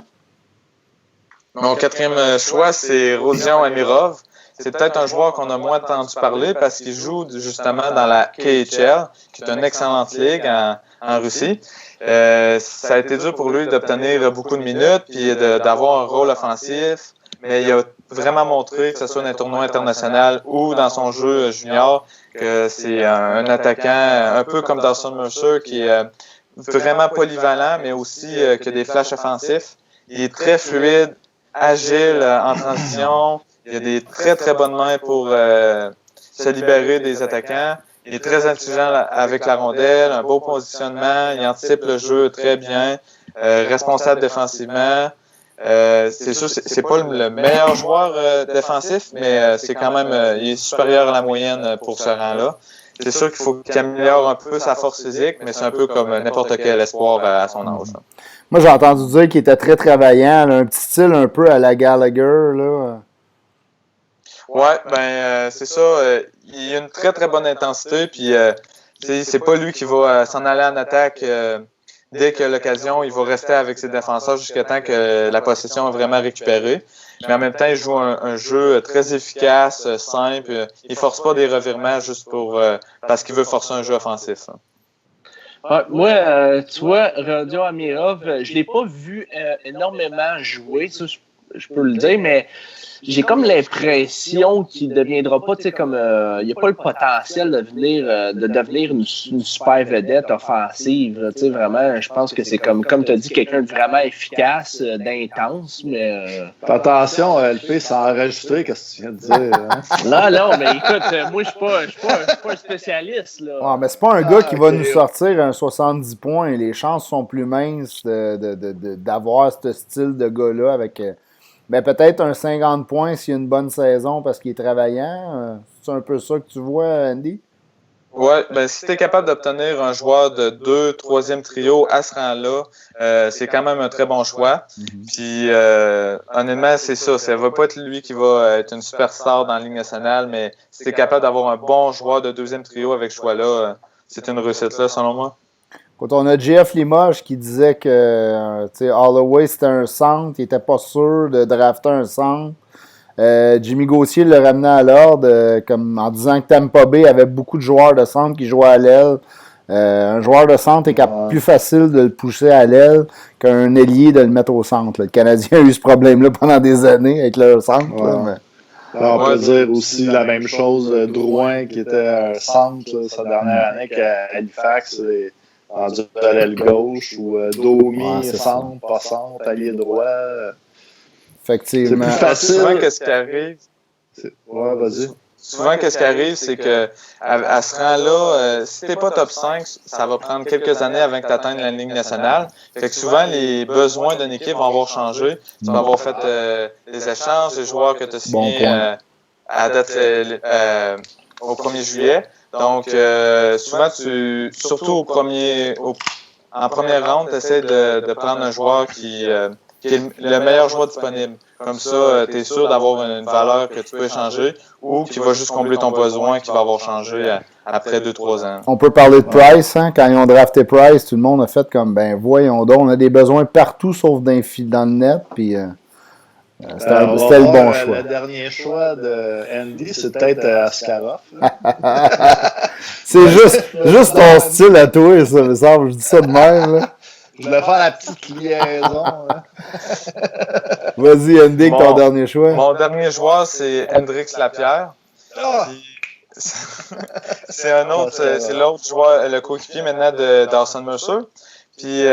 Mon quatrième choix, c'est Rodion Amirov. C'est peut-être un joueur qu'on a moins entendu parler parce qu'il joue justement dans la KHL, qui est une excellente ligue en Russie. Ça a été dur pour lui d'obtenir beaucoup de minutes puis d'avoir un rôle offensif, mais il a vraiment montré, que ce soit dans un tournoi international ou dans son jeu junior, que c'est un attaquant un peu comme Dawson Mercer qui est vraiment polyvalent, mais aussi qui a des flashs offensifs. Il est très fluide, agile en transition. Il a des très, très bonnes mains pour se libérer des attaquants. Il est très intelligent avec la rondelle, un beau positionnement. Il anticipe le jeu très bien, responsable défensivement. C'est sûr, c'est pas le meilleur joueur défensif, mais c'est quand même, il est supérieur à la moyenne pour ce rang-là. C'est sûr qu'il faut qu'il améliore un peu sa force physique, mais c'est un peu comme n'importe quel espoir à son âge. Moi, j'ai entendu dire qu'il était très travaillant, là, un petit style un peu à la Gallagher, là. Ouais, c'est ça. Il a une très, très bonne intensité, puis c'est pas lui qui va s'en aller en attaque dès qu'il a l'occasion. Il va rester avec ses défenseurs jusqu'à temps que la possession est vraiment récupérée. Mais en même temps, il joue un jeu très efficace, simple. Il force pas des revirements juste parce qu'il veut forcer un jeu offensif. Moi, tu vois, Rodion Amirov, je l'ai pas vu énormément jouer, ça, je peux le dire, mais j'ai comme l'impression qu'il ne deviendra pas, tu sais, comme il n'y a pas le potentiel de devenir une super vedette offensive. Tu sais, vraiment, je pense que c'est comme tu as dit, quelqu'un de vraiment efficace, d'intense, mais. Attention, LP, c'est enregistré, qu'est-ce que tu viens de dire? Hein? Non, mais écoute, moi, je suis pas un spécialiste, là. Ah, mais c'est pas un gars qui va nous sortir un 70 points. Les chances sont plus minces d'avoir ce style de gars-là avec. Ben, peut-être un 50 points s'il y a une bonne saison parce qu'il est travaillant. C'est un peu ça que tu vois, Andy? Oui, si tu es capable d'obtenir un joueur de 2, 3e trio à ce rang-là, c'est quand même un très bon choix. Puis, honnêtement, c'est ça. Ça ne va pas être lui qui va être une superstar dans la Ligue nationale, mais si tu es capable d'avoir un bon joueur de 2e trio avec ce choix-là, c'est une réussite, là, selon moi. Quand on a Jeff Limoges qui disait que Holloway c'était un centre, il n'était pas sûr de drafter un centre. Jimmy Gauthier le ramenait à l'ordre comme en disant que Tampa Bay avait beaucoup de joueurs de centre qui jouaient à l'aile. Un joueur de centre est plus facile de le pousser à l'aile qu'un ailier de le mettre au centre. Là. Le Canadien a eu ce problème-là pendant des années avec leur centre. Ouais. On peut dire aussi la même chose de Drouin qui était un centre sa dernière année qu'à Halifax. Rendu à l'aile gauche ou Domi, centre, pas centre, allié droit. Effectivement. C'est plus facile. Souvent, qu'est-ce qui arrive? Ouais, vas-y. Souvent, qu'est-ce qui arrive, c'est que à ce rang-là, si t'es pas top 5, ça va prendre quelques années avant que tu atteignes la Ligue nationale. Fait que souvent, les besoins d'une équipe vont avoir changé. Tu vas avoir fait des échanges, des joueurs que tu as signés à date au 1er juillet. Donc, souvent, surtout en première ronde, tu essaies de prendre un joueur qui est le meilleur joueur disponible. Comme ça, tu es sûr d'avoir une valeur que tu peux échanger ou qui va juste combler ton besoin qui va avoir changé après 2-3 ans. On peut parler de Price, hein? Quand ils ont drafté Price, tout le monde a fait comme, ben voyons donc, on a des besoins partout sauf dans le net, puis c'était le bon choix. Le dernier choix de Andy, c'est peut-être Askarov. C'est juste ton style à toi, ça me semble, je dis ça de même, là. Je voulais faire la petite liaison. Hein. Vas-y, Andy, ton dernier choix. Mon dernier joueur, c'est Hendrix Lapierre. C'est l'autre joueur, le coéquipier maintenant de Dawson Mercer. Puis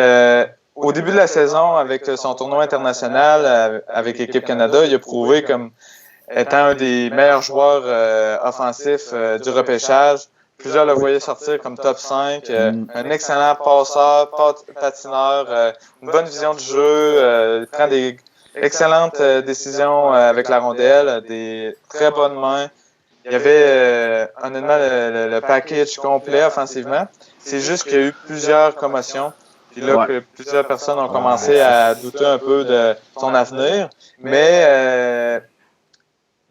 au début de la saison, avec son tournoi international avec l'équipe Canada, il a prouvé comme étant un des meilleurs joueurs offensifs du repêchage. Plusieurs le voyaient sortir comme top 5. Un excellent passeur, patineur, une bonne vision du jeu, il prend des excellentes décisions avec la rondelle, des très bonnes mains. Il y avait honnêtement le package complet offensivement. C'est juste qu'il y a eu plusieurs commotions. Puis là, que plusieurs personnes ont commencé à douter un peu de son avenir. Mais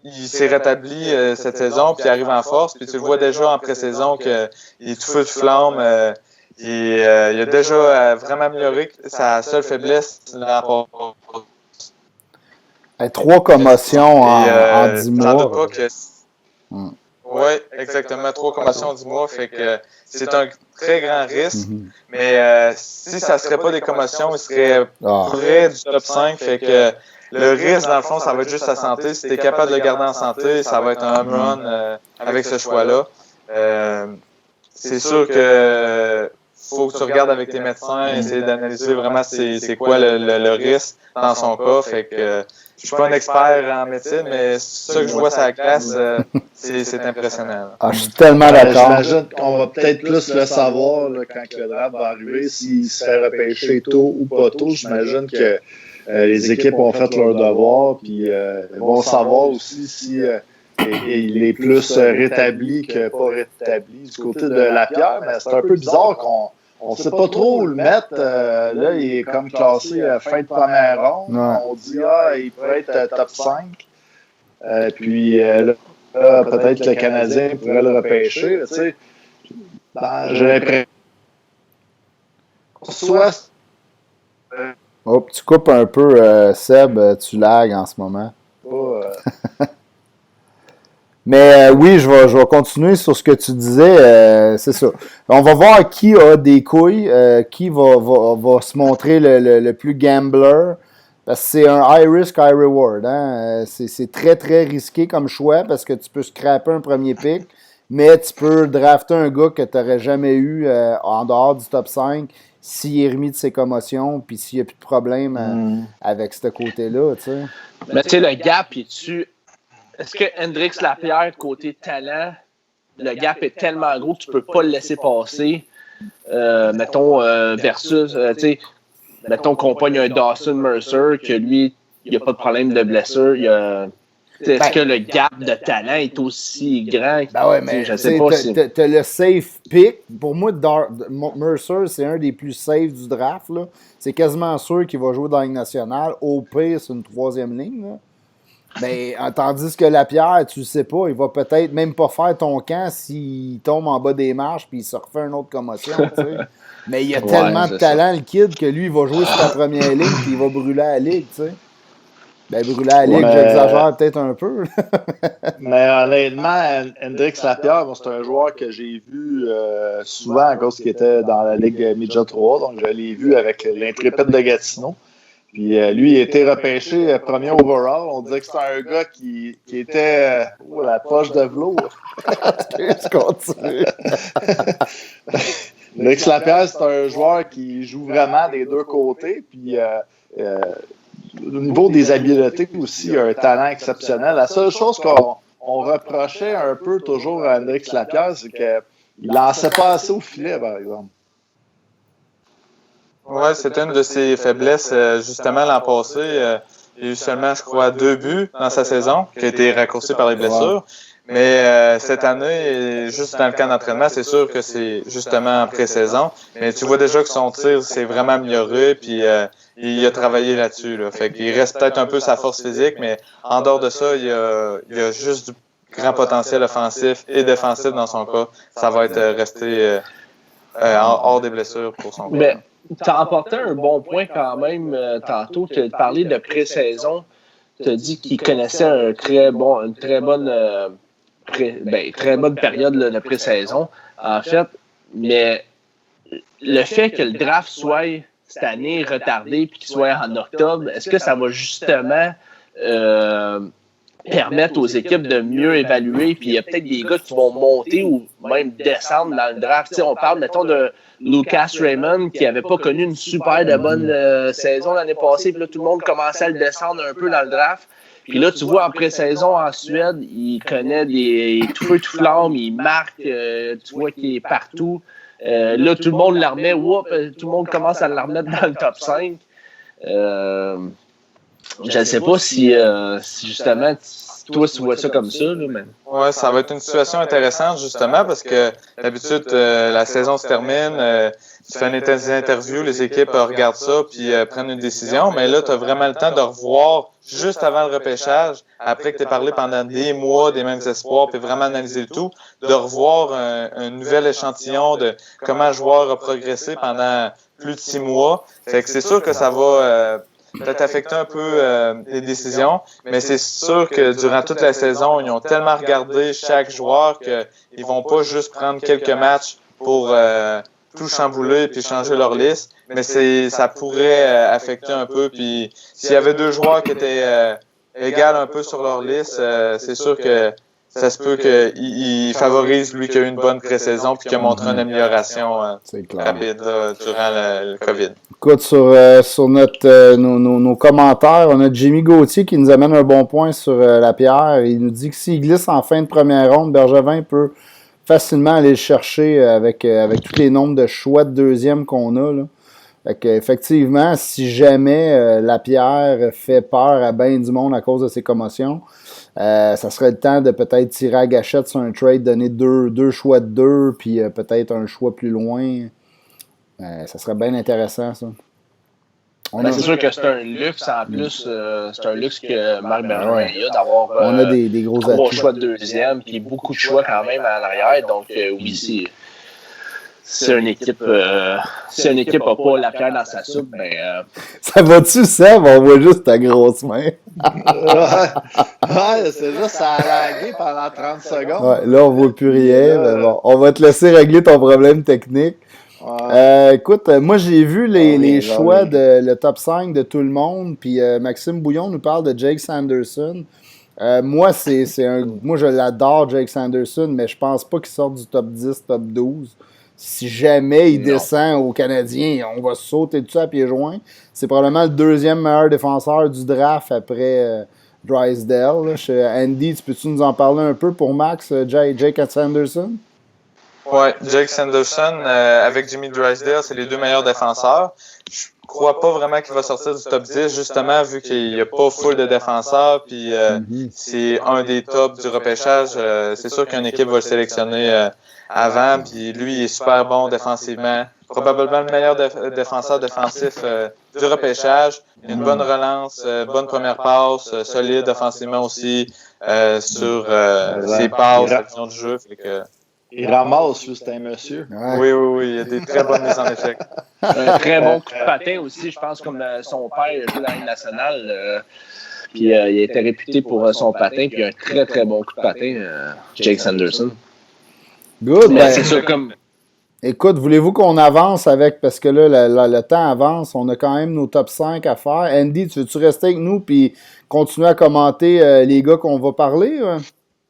il s'est rétabli cette saison, puis il arrive en force. Puis tu le vois déjà en pré-saison qu'il est tout feu de flamme. Il a déjà vraiment amélioré sa seule faiblesse. 3 commotions en 10 mois. Oui, exactement. 3 commotions en 10 mois. Fait que c'est un très grand risque. Mais si ça ne serait pas des commotions, il serait près du top 5. Fait que le risque, dans le fond, ça va être juste sa santé. Si tu es capable de le garder en santé, ça va être un home run avec ce choix-là. C'est sûr que faut que tu regardes avec tes médecins, essayer d'analyser vraiment c'est quoi le risque dans son cas. Fait que je suis pas un expert en médecine, mais ce que je vois sur la glace, c'est impressionnant. Je suis tellement d'accord. J'imagine qu'on va peut-être plus le savoir là, quand le draft va arriver, s'il se fait repêcher tôt ou pas tôt. J'imagine que les équipes ont fait leur devoir, puis vont savoir aussi si il est plus rétabli que pas rétabli du côté de Lapierre. Mais c'est un peu bizarre qu'on ne sait pas trop où le mettre. Là, il est comme classé fin de première ronde. Ouais. On dit, il pourrait être top 5. Puis là, peut-être que le Canadien pourrait le repêcher. Tu sais, j'ai l'impression. Soit. Tu coupes un peu, Seb, tu lags en ce moment. Mais oui, je vais continuer sur ce que tu disais. C'est ça. On va voir qui a des couilles, qui va se montrer le plus gambler. Parce que c'est un high risk, high reward. Hein? C'est très, très risqué comme choix parce que tu peux scraper un premier pick, mais tu peux drafter un gars que tu n'aurais jamais eu en dehors du top 5 s'il est remis de ses commotions puis s'il n'y a plus de problème avec ce côté-là. T'sais. Mais tu sais, le gap, est-ce que Hendrix Lapierre, côté talent, le gap est tellement gros que tu ne peux pas le laisser passer, mettons, versus, tu sais, mettons qu'on pogne un Dawson Mercer, que lui, il n'y a pas de problème de blessure, est-ce que le gap de talent est aussi grand? Ben ouais, mais je sais pas t'as le safe pick. Pour moi, Mercer, c'est un des plus safe du draft. Là. C'est quasiment sûr qu'il va jouer dans la Ligue nationale. Au pire, c'est une 3e ligne. Là. Mais tandis que Lapierre, tu le sais pas, il va peut-être même pas faire ton camp s'il tombe en bas des marches puis il se refait une autre commotion. Mais il y a tellement de talent, le kid, que lui, il va jouer sur la première ligne puis il va brûler à la ligue. T'sais. Ben, brûler à la ligue, j'exagère peut-être un peu. Mais honnêtement, Hendrix Lapierre, c'est un joueur que j'ai vu souvent à cause qu'il était dans la Ligue Midget 3. Donc, je l'ai vu avec l'Intrépide de Gatineau. Puis lui, il a été repêché premier overall. On disait que c'était un gars qui était la poche de velours. Je continue. Hendrix Lapierre, c'est un joueur qui joue vraiment des deux côtés. Puis au niveau des habiletés aussi, il a un talent exceptionnel. La seule chose qu'on reprochait un peu toujours à Hendrix Lapierre, c'est qu'il lançait pas assez au filet, par exemple. Oui, c'est une de ses faiblesses, justement, l'an passé. Il y a eu seulement, je crois, 2 buts dans sa saison, qui a été raccourci par les blessures. Mais cette année, juste dans le camp d'entraînement, c'est sûr que c'est justement en pré-saison. Mais tu vois déjà que son tir s'est vraiment amélioré, puis il a travaillé là-dessus. Là. Fait qu'il reste peut-être un peu sa force physique, mais en dehors de ça, il y a juste du grand potentiel offensif et défensif dans son cas. Ça va être resté hors des blessures pour son cas. Tu as apporté un bon point quand même tantôt. Tu as parlé de pré-saison. Tu as dit qu'il connaissait une très bonne période là, de pré-saison, en fait. Mais le fait que le draft soit cette année retardé et qu'il soit en octobre, est-ce que ça va justement permettre aux équipes de mieux évaluer? Puis il y a peut-être des gars qui vont monter ou même descendre dans le draft. T'sais, on parle, mettons, de Lucas Raymond qui n'avait pas connu une super de bonne saison l'année passée. Puis là, tout le monde commençait à le descendre un peu dans le draft. Puis là, tu vois, en pré-saison en Suède, il connaît des tout feu, tout flamme, il marque, tu vois qu'il est partout. Là, tout le monde la remet, tout le monde commence à la remettre dans le top 5. Je ne sais pas si justement, toi, tu vois ça comme ça. Là, mais... Oui, ça va être une situation intéressante, justement, parce que d'habitude, la saison se termine, tu fais des interviews, les équipes regardent ça, puis prennent une décision, mais là, tu as vraiment le temps de revoir juste avant le repêchage, après que tu aies parlé pendant des mois des mêmes espoirs, puis vraiment analyser le tout, de revoir un nouvel échantillon de comment le joueur a progressé pendant plus de 6 mois. Fait que c'est sûr que ça va peut-être affecter un peu les décisions, mais c'est sûr que durant toute la saison, ils ont tellement regardé chaque joueur qu'ils vont pas juste prendre quelques matchs pour tout chambouler puis changer leur liste, mais ça pourrait affecter un peu. Puis s'il y avait 2 joueurs qui étaient égales un peu sur leur liste, c'est sûr que ça se peut qu'il favorise lui qui a eu une bonne pré-saison puis qui a montré une amélioration rapide durant le COVID. Écoute, sur nos commentaires, on a Jimmy Gauthier qui nous amène un bon point sur Lapierre. Il nous dit que s'il glisse en fin de première ronde, Bergevin peut facilement aller le chercher avec tous les nombres de choix de deuxième qu'on a. Là. Fait que, effectivement, si jamais Lapierre fait peur à bien du monde à cause de ses commotions, ça serait le temps de peut-être tirer à gâchette sur un trade, donner deux choix de 2, puis peut-être un choix plus loin. Ça serait bien intéressant, ça. C'est sûr que c'est un luxe en plus. C'est un luxe que Marc Bergevin a d'avoir on a des gros 3 choix de deuxième, puis beaucoup de choix quand même en arrière. Donc, oui, c'est une équipe. Si une équipe n'a pas la pierre dans sa soupe, ben. Ça va-tu, Seb? On voit juste ta grosse main. Ouais, c'est juste ça a lagué pendant 30 secondes. Ouais, là, on ne voit plus rien. Mais bon, on va te laisser régler ton problème technique. Écoute, moi j'ai vu les choix de le top 5 de tout le monde, puis Maxime Bouillon nous parle de Jake Sanderson. Moi, moi je l'adore, Jake Sanderson, mais je pense pas qu'il sorte du top 10, top 12. Si jamais il descend aux Canadiens, on va sauter dessus à pieds joints. C'est probablement le 2e meilleur défenseur du draft après Drysdale. Andy, peux-tu nous en parler un peu pour Max, Jake Sanderson? Oui, Jake Sanderson avec Jimmy Drysdale, c'est les 2 meilleurs défenseurs. Je crois pas vraiment qu'il va sortir du top 10, justement, vu qu'il n'y a pas full de défenseurs, puis c'est un des tops du repêchage. C'est sûr qu'une équipe va le sélectionner avant, puis lui, il est super bon défensivement. Probablement le meilleur défenseur défensif du repêchage. Une bonne relance, bonne première passe, solide offensivement aussi sur ses passes, l'action du jeu. Fait que, il ramasse, c'est un monsieur. Ouais. Oui, il y a des très bonnes mises en échec. Un très bon coup de patin aussi, je pense, comme son père joue dans la Ligue nationale. Puis il a été réputé pour son patin, puis un très, très bon coup de patin, Jake Sanderson. Good. Ben, c'est sûr, comme... Écoute, voulez-vous qu'on avance avec, parce que là, le temps avance, on a quand même nos top 5 à faire. Andy, tu veux-tu rester avec nous puis continuer à commenter les gars qu'on va parler?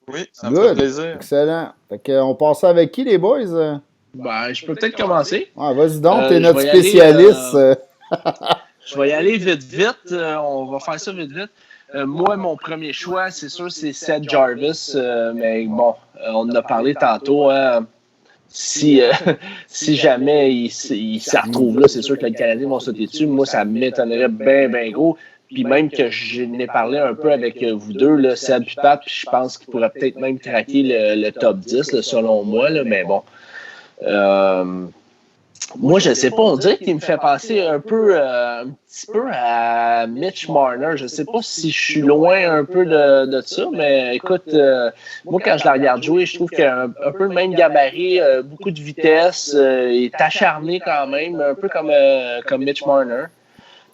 Oui, ça me fait plaisir. Excellent. Fait qu'on passe avec qui, les boys? Ben, je peux peut-être commencer. Ah, vas-y donc, t'es notre spécialiste. Je vais y aller vite. On va faire ça vite. Moi, mon premier choix, c'est sûr, c'est Seth Jarvis. Mais bon, on en a parlé tantôt. Si jamais il s'y retrouve là, c'est sûr que les Canadiens vont sauter dessus. Moi, ça m'étonnerait bien gros. puis même que j'en ai parlé un peu avec vous deux, là, Seb et Pat, puis je pense qu'il pourrait peut-être même craquer le top 10, là, selon moi, là, mais bon. Moi, je ne sais pas, on dirait qu'il me fait penser un petit peu à Mitch Marner. Je ne sais pas si je suis loin un peu de ça, mais écoute, moi, quand je la regarde jouer, je trouve qu'il a un peu le même gabarit, beaucoup de vitesse, il est acharné quand même, un peu comme Mitch Marner.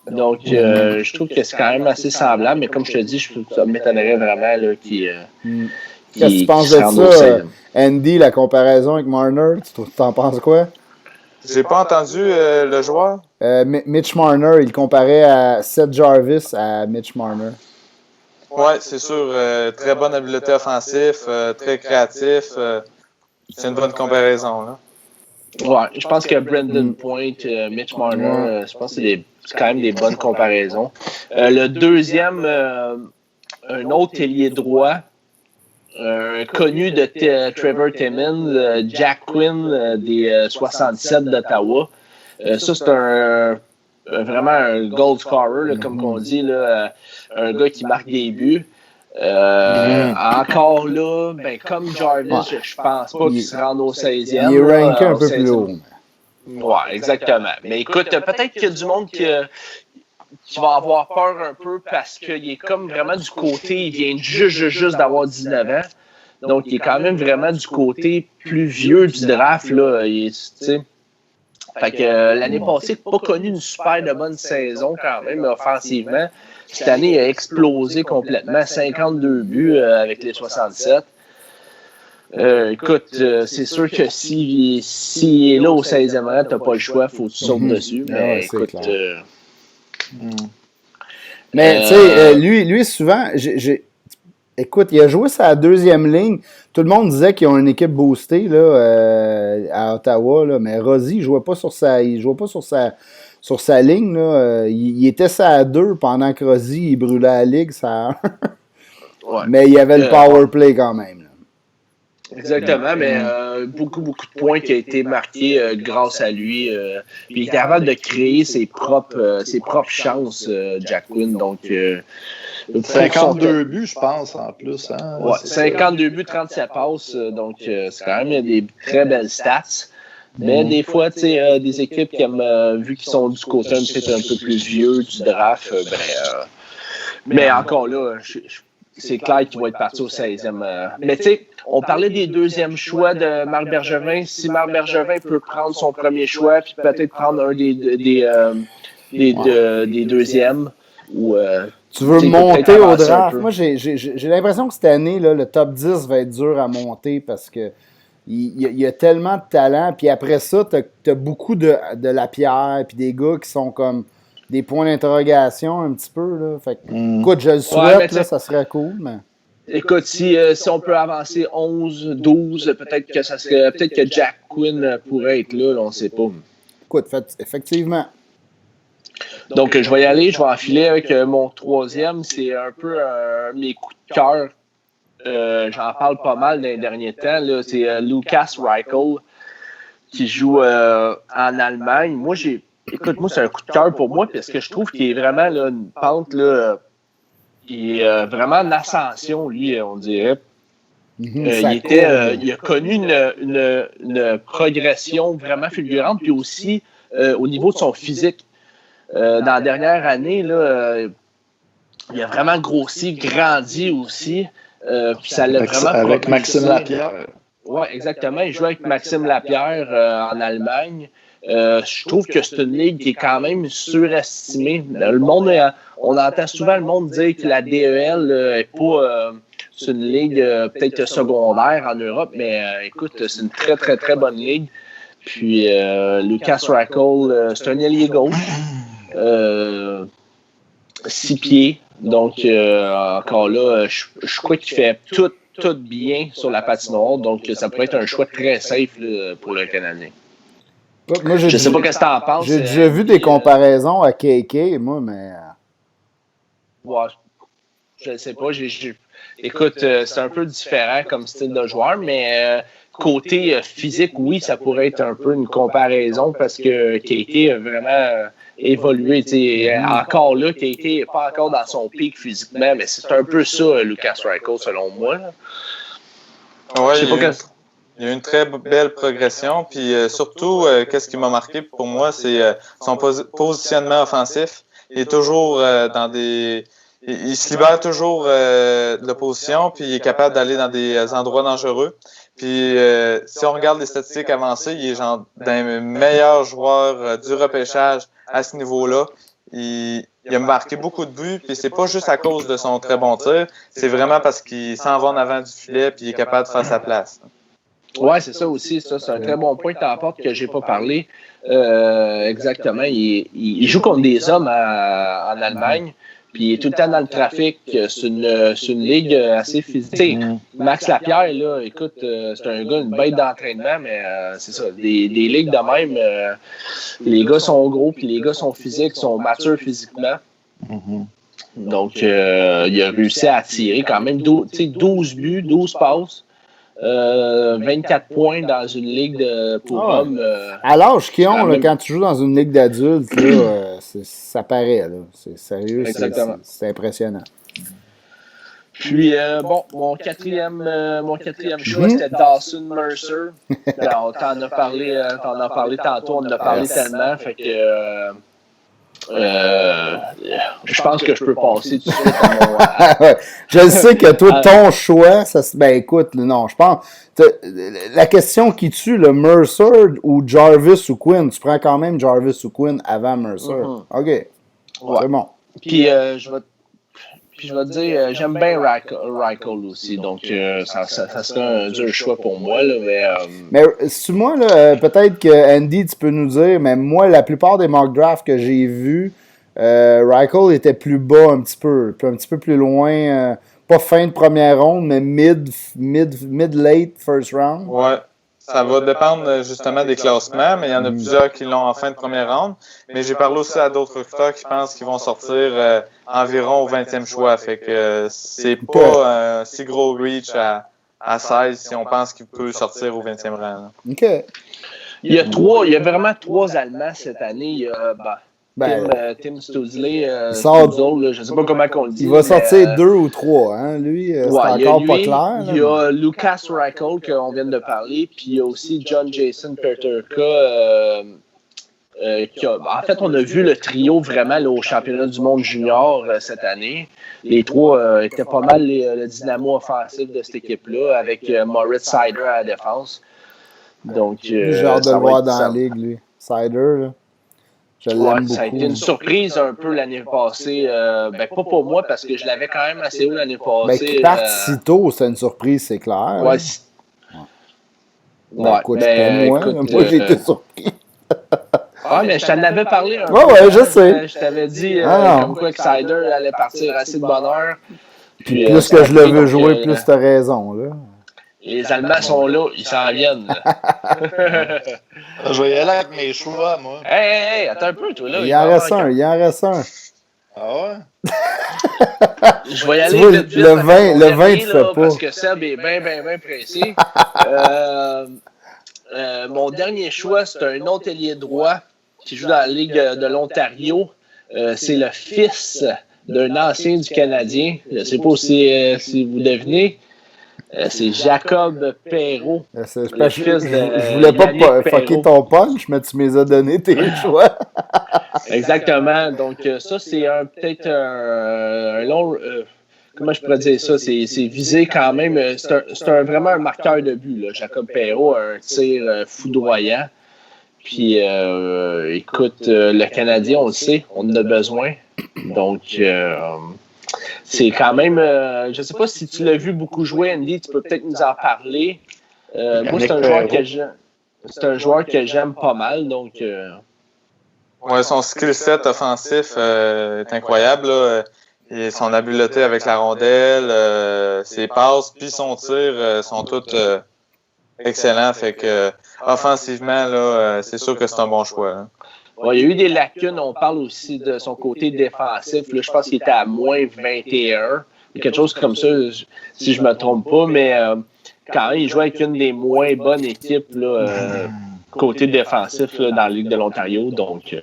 Donc, je trouve que c'est quand même assez semblable, mais comme je te dis, ça m'étonnerait vraiment là, Qu'est-ce que tu penses de ça, Andy, la comparaison avec Marner? Tu t'en penses quoi? J'ai pas entendu le joueur. Mitch Marner, il comparait à Seth Jarvis à Mitch Marner. Oui, c'est sûr. Très bonne habileté offensive, très créatif. C'est une bonne comparaison. Là. Ouais, je pense que Brendan Point, Mitch Marner, je pense que c'est quand même des bonnes comparaisons. Le deuxième, un autre ailier droit, connu de Trevor Timmins, Jack Quinn des 67 d'Ottawa. Ça, c'est vraiment un goal scorer, là, comme on dit, là, un gars qui marque des buts. Encore là, ben, comme Jarvis, je pense pas qu'il se rende au 16e. Il est ranké un peu plus haut. Oui, exactement. Mais écoute, peut-être qu'il y a du monde qui va avoir peur un peu parce qu'il est comme vraiment du côté, il vient juste d'avoir 19 ans. Donc, il est quand même vraiment du côté plus vieux du draft. Là. Fait que l'année passée, il n'a pas connu une super de bonne saison quand même, offensivement. Cette année, il a explosé complètement, 52 buts avec les 67. Écoute, c'est sûr que s'il est là au 16e rang, tu n'as pas le choix, il faut que tu sautes dessus. Mais écoute. Mais tu sais, lui, souvent, écoute, il a joué sa deuxième ligne. Tout le monde disait qu'ils ont une équipe boostée là, à Ottawa, là, mais Rossi, il jouait pas sur sa ligne. Là. Il était ça à 2 pendant que Rossi il brûlait la ligue, ça. Ouais. Mais il y avait le power play quand même. Là. Exactement, mais beaucoup de points qui ont été marqués grâce à lui. Puis il est capable de créer ses propres chances, Jack Quinn. Donc, 52 buts, je pense, en plus. Hein? Ouais, 52 buts, 37 passes. Donc, c'est quand même des très belles stats. Mais des fois, tu sais, des équipes qui aiment, vu qu'ils sont du côté peut-être un peu plus vieux du draft, mais encore là, c'est clair qu'il va être parti au 16e. Mais tu sais, on parlait des deuxièmes choix de Marc Bergevin. Si Marc Bergevin peut prendre son premier choix, puis peut-être prendre un des deuxièmes, ou tu veux monter au draft? Moi, j'ai l'impression que cette année, là, le top 10 va être dur à monter parce que il y a tellement de talent. Puis après ça, tu as beaucoup de Lapierre, puis des gars qui sont comme des points d'interrogation un petit peu. Là. Fait que, écoute, je le souhaite, là, ça serait cool. Mais... Écoute, si on peut avancer 11, 12, peut-être que Jack Quinn pourrait être là, on ne sait pas. Écoute, effectivement. Donc, je vais y aller, je vais enfiler avec mon troisième. C'est un peu mes coups de cœur. J'en parle pas mal dans les derniers temps. Là. C'est Lukas Reichel qui joue en Allemagne. Écoute, moi, c'est un coup de cœur pour moi parce que je trouve qu'il est vraiment là, une pente. Là, il est vraiment en ascension, lui, on dirait. Il a connu une progression vraiment fulgurante. Puis aussi, au niveau de son physique, dans la dernière année, là, il a vraiment grossi, grandi aussi. Puis ça l'a vraiment avec Maxime Lapierre. Oui, exactement. Il joue avec Maxime Lapierre en Allemagne. Je trouve que c'est une ligue qui est quand même surestimée. Le monde, on entend souvent le monde dire que la DEL n'est pas c'est une ligue peut-être secondaire en Europe, mais écoute, c'est une très, très, très bonne ligue. Puis Lukas Reichel, c'est un ailier gauche. 6 pieds. Donc, encore là, je crois qu'il fait tout bien sur la patinoire. Donc, ça pourrait être un choix très safe là, pour le Canadien. Moi, je sais pas ce que tu en penses. J'ai déjà vu des comparaisons à KK, moi, mais... Ouais, je ne sais pas. Écoute, c'est un peu différent comme style de joueur, mais côté physique, oui, ça pourrait être un peu une comparaison parce que KK a vraiment évolué. Encore là, KK n'est pas encore dans son pic physiquement, mais c'est un peu ça, Lucas Reichel, selon moi. Oui, il y a eu une très belle progression. Puis surtout, qu'est-ce qui m'a marqué pour moi, c'est son positionnement offensif. Il est toujours dans des... Il se libère toujours de l'opposition, puis il est capable d'aller dans des endroits dangereux. Puis si on regarde les statistiques avancées, il est genre d'un des meilleurs joueurs du repêchage à ce niveau-là. Il a marqué beaucoup de buts, puis c'est pas juste à cause de son très bon tir, c'est vraiment parce qu'il s'en va en avant du filet, puis il est capable de faire sa place. Oui, c'est ça aussi. Ça, c'est un très bon point que tu apportes que j'ai pas parlé. Exactement. Il joue contre des hommes en Allemagne. Puis il est tout le temps dans le trafic. C'est une ligue assez physique. Max Lapierre, là, écoute, c'est un gars, une bête d'entraînement, mais c'est ça. Des ligues de même, les gars sont gros, puis les gars sont physiques, sont matures physiquement. Donc, il a réussi à attirer quand même 12 buts, 12 passes. 24 points dans une ligue pour hommes. À l'âge qu'ils ont, là, quand tu joues dans une ligue d'adultes, là, ça paraît. Là. C'est sérieux, c'est impressionnant. Puis, mon quatrième choix, c'était Dawson Mercer. On t'en a parlé tantôt, on en a parlé tellement. Fait que je pense que je peux passer tout de suite à mon... Je sais que toi, ton choix, ben écoute, non, je pense... La question qui tue, le Mercer ou Jarvis ou Quinn, tu prends quand même Jarvis ou Quinn avant Mercer. OK, c'est bon. Puis, je vais te dire, j'aime bien Reichel aussi, donc ça serait un dur choix pour moi. Là, mais si moi, là, peut-être que Andy, tu peux nous dire, mais moi, la plupart des mock drafts que j'ai vus, Reichel était plus bas un petit peu plus loin, pas fin de première ronde, mais mid-late first round. Ouais. Ça va dépendre justement des classements, mais il y en a plusieurs qui l'ont en fin de première ronde. Mais j'ai parlé aussi à d'autres recruteurs qui pensent qu'ils vont sortir environ au 20e choix. Fait que c'est pas un si gros reach à 16 si on pense qu'il peut sortir au 20e rang. Là. OK. Il y a vraiment 3 Allemands cette année. Il y a Tim Stutzle, je ne sais pas comment on le dit. Il va sortir 2 ou 3, hein? Lui, c'est encore pas clair. Il y a Lucas Reichel, qu'on vient de parler, puis il y a aussi John Jason Peterka. En fait, on a vu le trio vraiment là, au championnat du monde junior cette année. Les 3 étaient pas mal le dynamo offensif de cette équipe-là, avec Moritz Seider à la défense. Donc, j'ai hâte de le voir dans la ligue, lui. Seider, là. Ça a été une surprise un peu l'année passée. Pas pour moi, parce que je l'avais quand même assez haut l'année passée. Qu'il parte si tôt, c'est une surprise, c'est clair. Écoute, moi, j'ai été surpris. Mais je t'en avais parlé un peu. Je sais. Je t'avais dit comme quoi que Seider allait partir assez de bonne heure. Puis plus que je le veux jouer, plus t'as raison, là. Les Allemands sont là, ils s'en viennent. Je vais y aller avec mes choix, moi. Hey, attends un peu, toi, là. Il en reste un. Ah ouais? Je vais y aller vite. Le vin, tu fais pas. Parce que Seb est bien pressé. Mon dernier choix, c'est un autre ailier droit qui joue dans la Ligue de l'Ontario. C'est le fils d'un ancien du Canadien. Je ne sais pas si vous devinez. C'est Jacob Perreault. Je voulais pas fucker ton punch, mais tu m'as donné tes choix. Exactement. Donc, ça, c'est peut-être un long... comment je pourrais dire ça? C'est visé quand même. C'est vraiment un marqueur de but, là. Jacob Perreault a un tir foudroyant. Puis, écoute, le Canadien, on le sait, on en a besoin. Donc... c'est quand même, je ne sais pas si tu l'as vu beaucoup jouer, Andy, tu peux peut-être nous en parler. Moi, c'est un joueur que j'aime pas mal, donc... son skill set offensif est incroyable. Là. Et son habileté avec la rondelle, ses passes, puis son tir sont toutes excellents. Fait que offensivement, là, c'est sûr que c'est un bon choix. Hein. Il y a eu des lacunes. On parle aussi de son côté défensif. Là, je pense qu'il était à moins 21. Quelque chose comme ça, si je ne me trompe pas. Mais quand même, il jouait avec une des moins bonnes équipes là, côté défensif là, dans la Ligue de l'Ontario. Donc,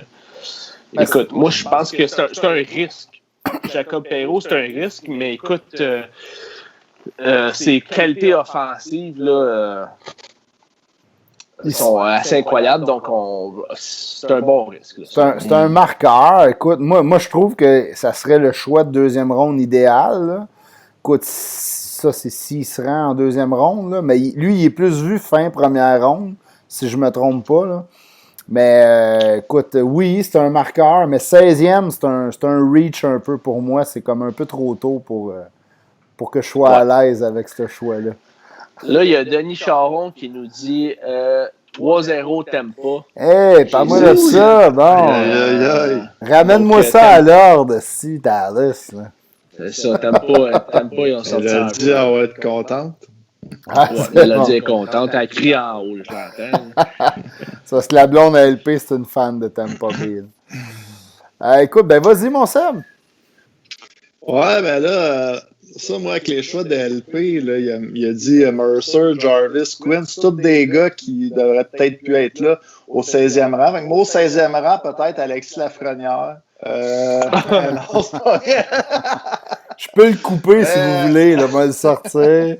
Écoute, moi, je pense que c'est un risque. Jacob Perreault, c'est un risque, mais écoute, ses qualités offensives, là, ils sont assez incroyables, donc c'est un bon risque. C'est un marqueur. Écoute, moi, je trouve que ça serait le choix de deuxième ronde idéal. Là. Écoute, ça, c'est s'il se rend en deuxième ronde, là, mais lui, il est plus vu fin première ronde, si je ne me trompe pas. Là. Mais écoute, oui, c'est un marqueur, mais 16e, c'est un reach un peu pour moi. C'est comme un peu trop tôt pour que je sois à l'aise avec ce choix-là. Là, il y a Denis Charon qui nous dit 3-0 Tampa. Hey, parle-moi de ça, bon. Ramène-moi ça à l'ordre, si, Dallas. Là. C'est ça, Tampa, ils ont sorti elle a dit, elle va être contente. Ah, elle a dit, elle est contente, elle crie en haut, je l'entends. C'est parce que la blonde à LP, c'est une fan de Tampa Bay. Écoute, ben vas-y, mon Sam. Ouais, ben là, ça, moi, avec les choix de LP, là, il a dit Mercer, Jarvis, Quinn, c'est tous des gars qui devraient peut-être plus être là au 16e rang. Fait que moi, au 16e rang, peut-être Alexis Lafrenière. Non, c'est pas vrai. Je peux le couper si vous voulez, là, moi le sortir.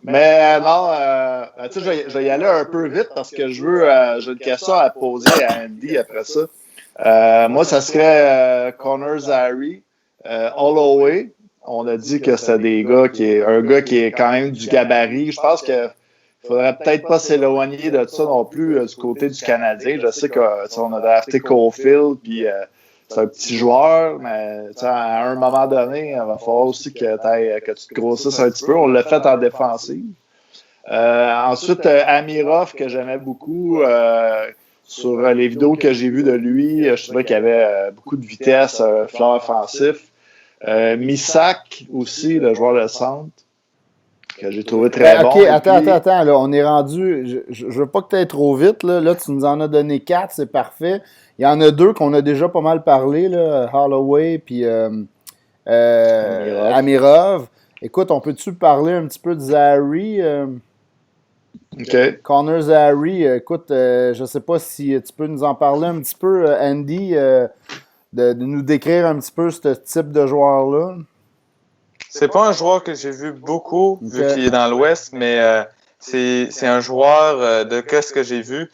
Mais non, tu sais, je vais y aller un peu vite parce que j'ai une question à poser à Andy après ça. Moi, ça serait Connor Zary, Holloway. On a dit que c'était un gars qui est quand même du gabarit. Je pense que faudrait peut-être pas s'éloigner de ça non plus du côté du Canadien. Je sais qu'on a drafté Caulfield, puis c'est un petit joueur, mais à un moment donné, il va falloir aussi que tu te grossisses un petit peu. On l'a fait en défensive. Ensuite, Amirov, que j'aimais beaucoup. Sur les vidéos que j'ai vues de lui, je trouvais qu'il y avait beaucoup de vitesse, flair offensif. Misak aussi, le joueur de centre, que j'ai trouvé très bon. OK, attends, là, on est rendu, je veux pas que tu ailles trop vite, là, tu nous en as donné 4, c'est parfait. Il y en a 2 qu'on a déjà pas mal parlé, là, Holloway puis Amirov. Écoute, on peut-tu parler un petit peu de Zary? OK. Connor Zary, écoute, je sais pas si tu peux nous en parler un petit peu, Andy, de nous décrire un petit peu ce type de joueur-là. C'est pas un joueur que j'ai vu beaucoup, vu qu'il est dans l'Ouest, mais c'est un joueur de ce que j'ai vu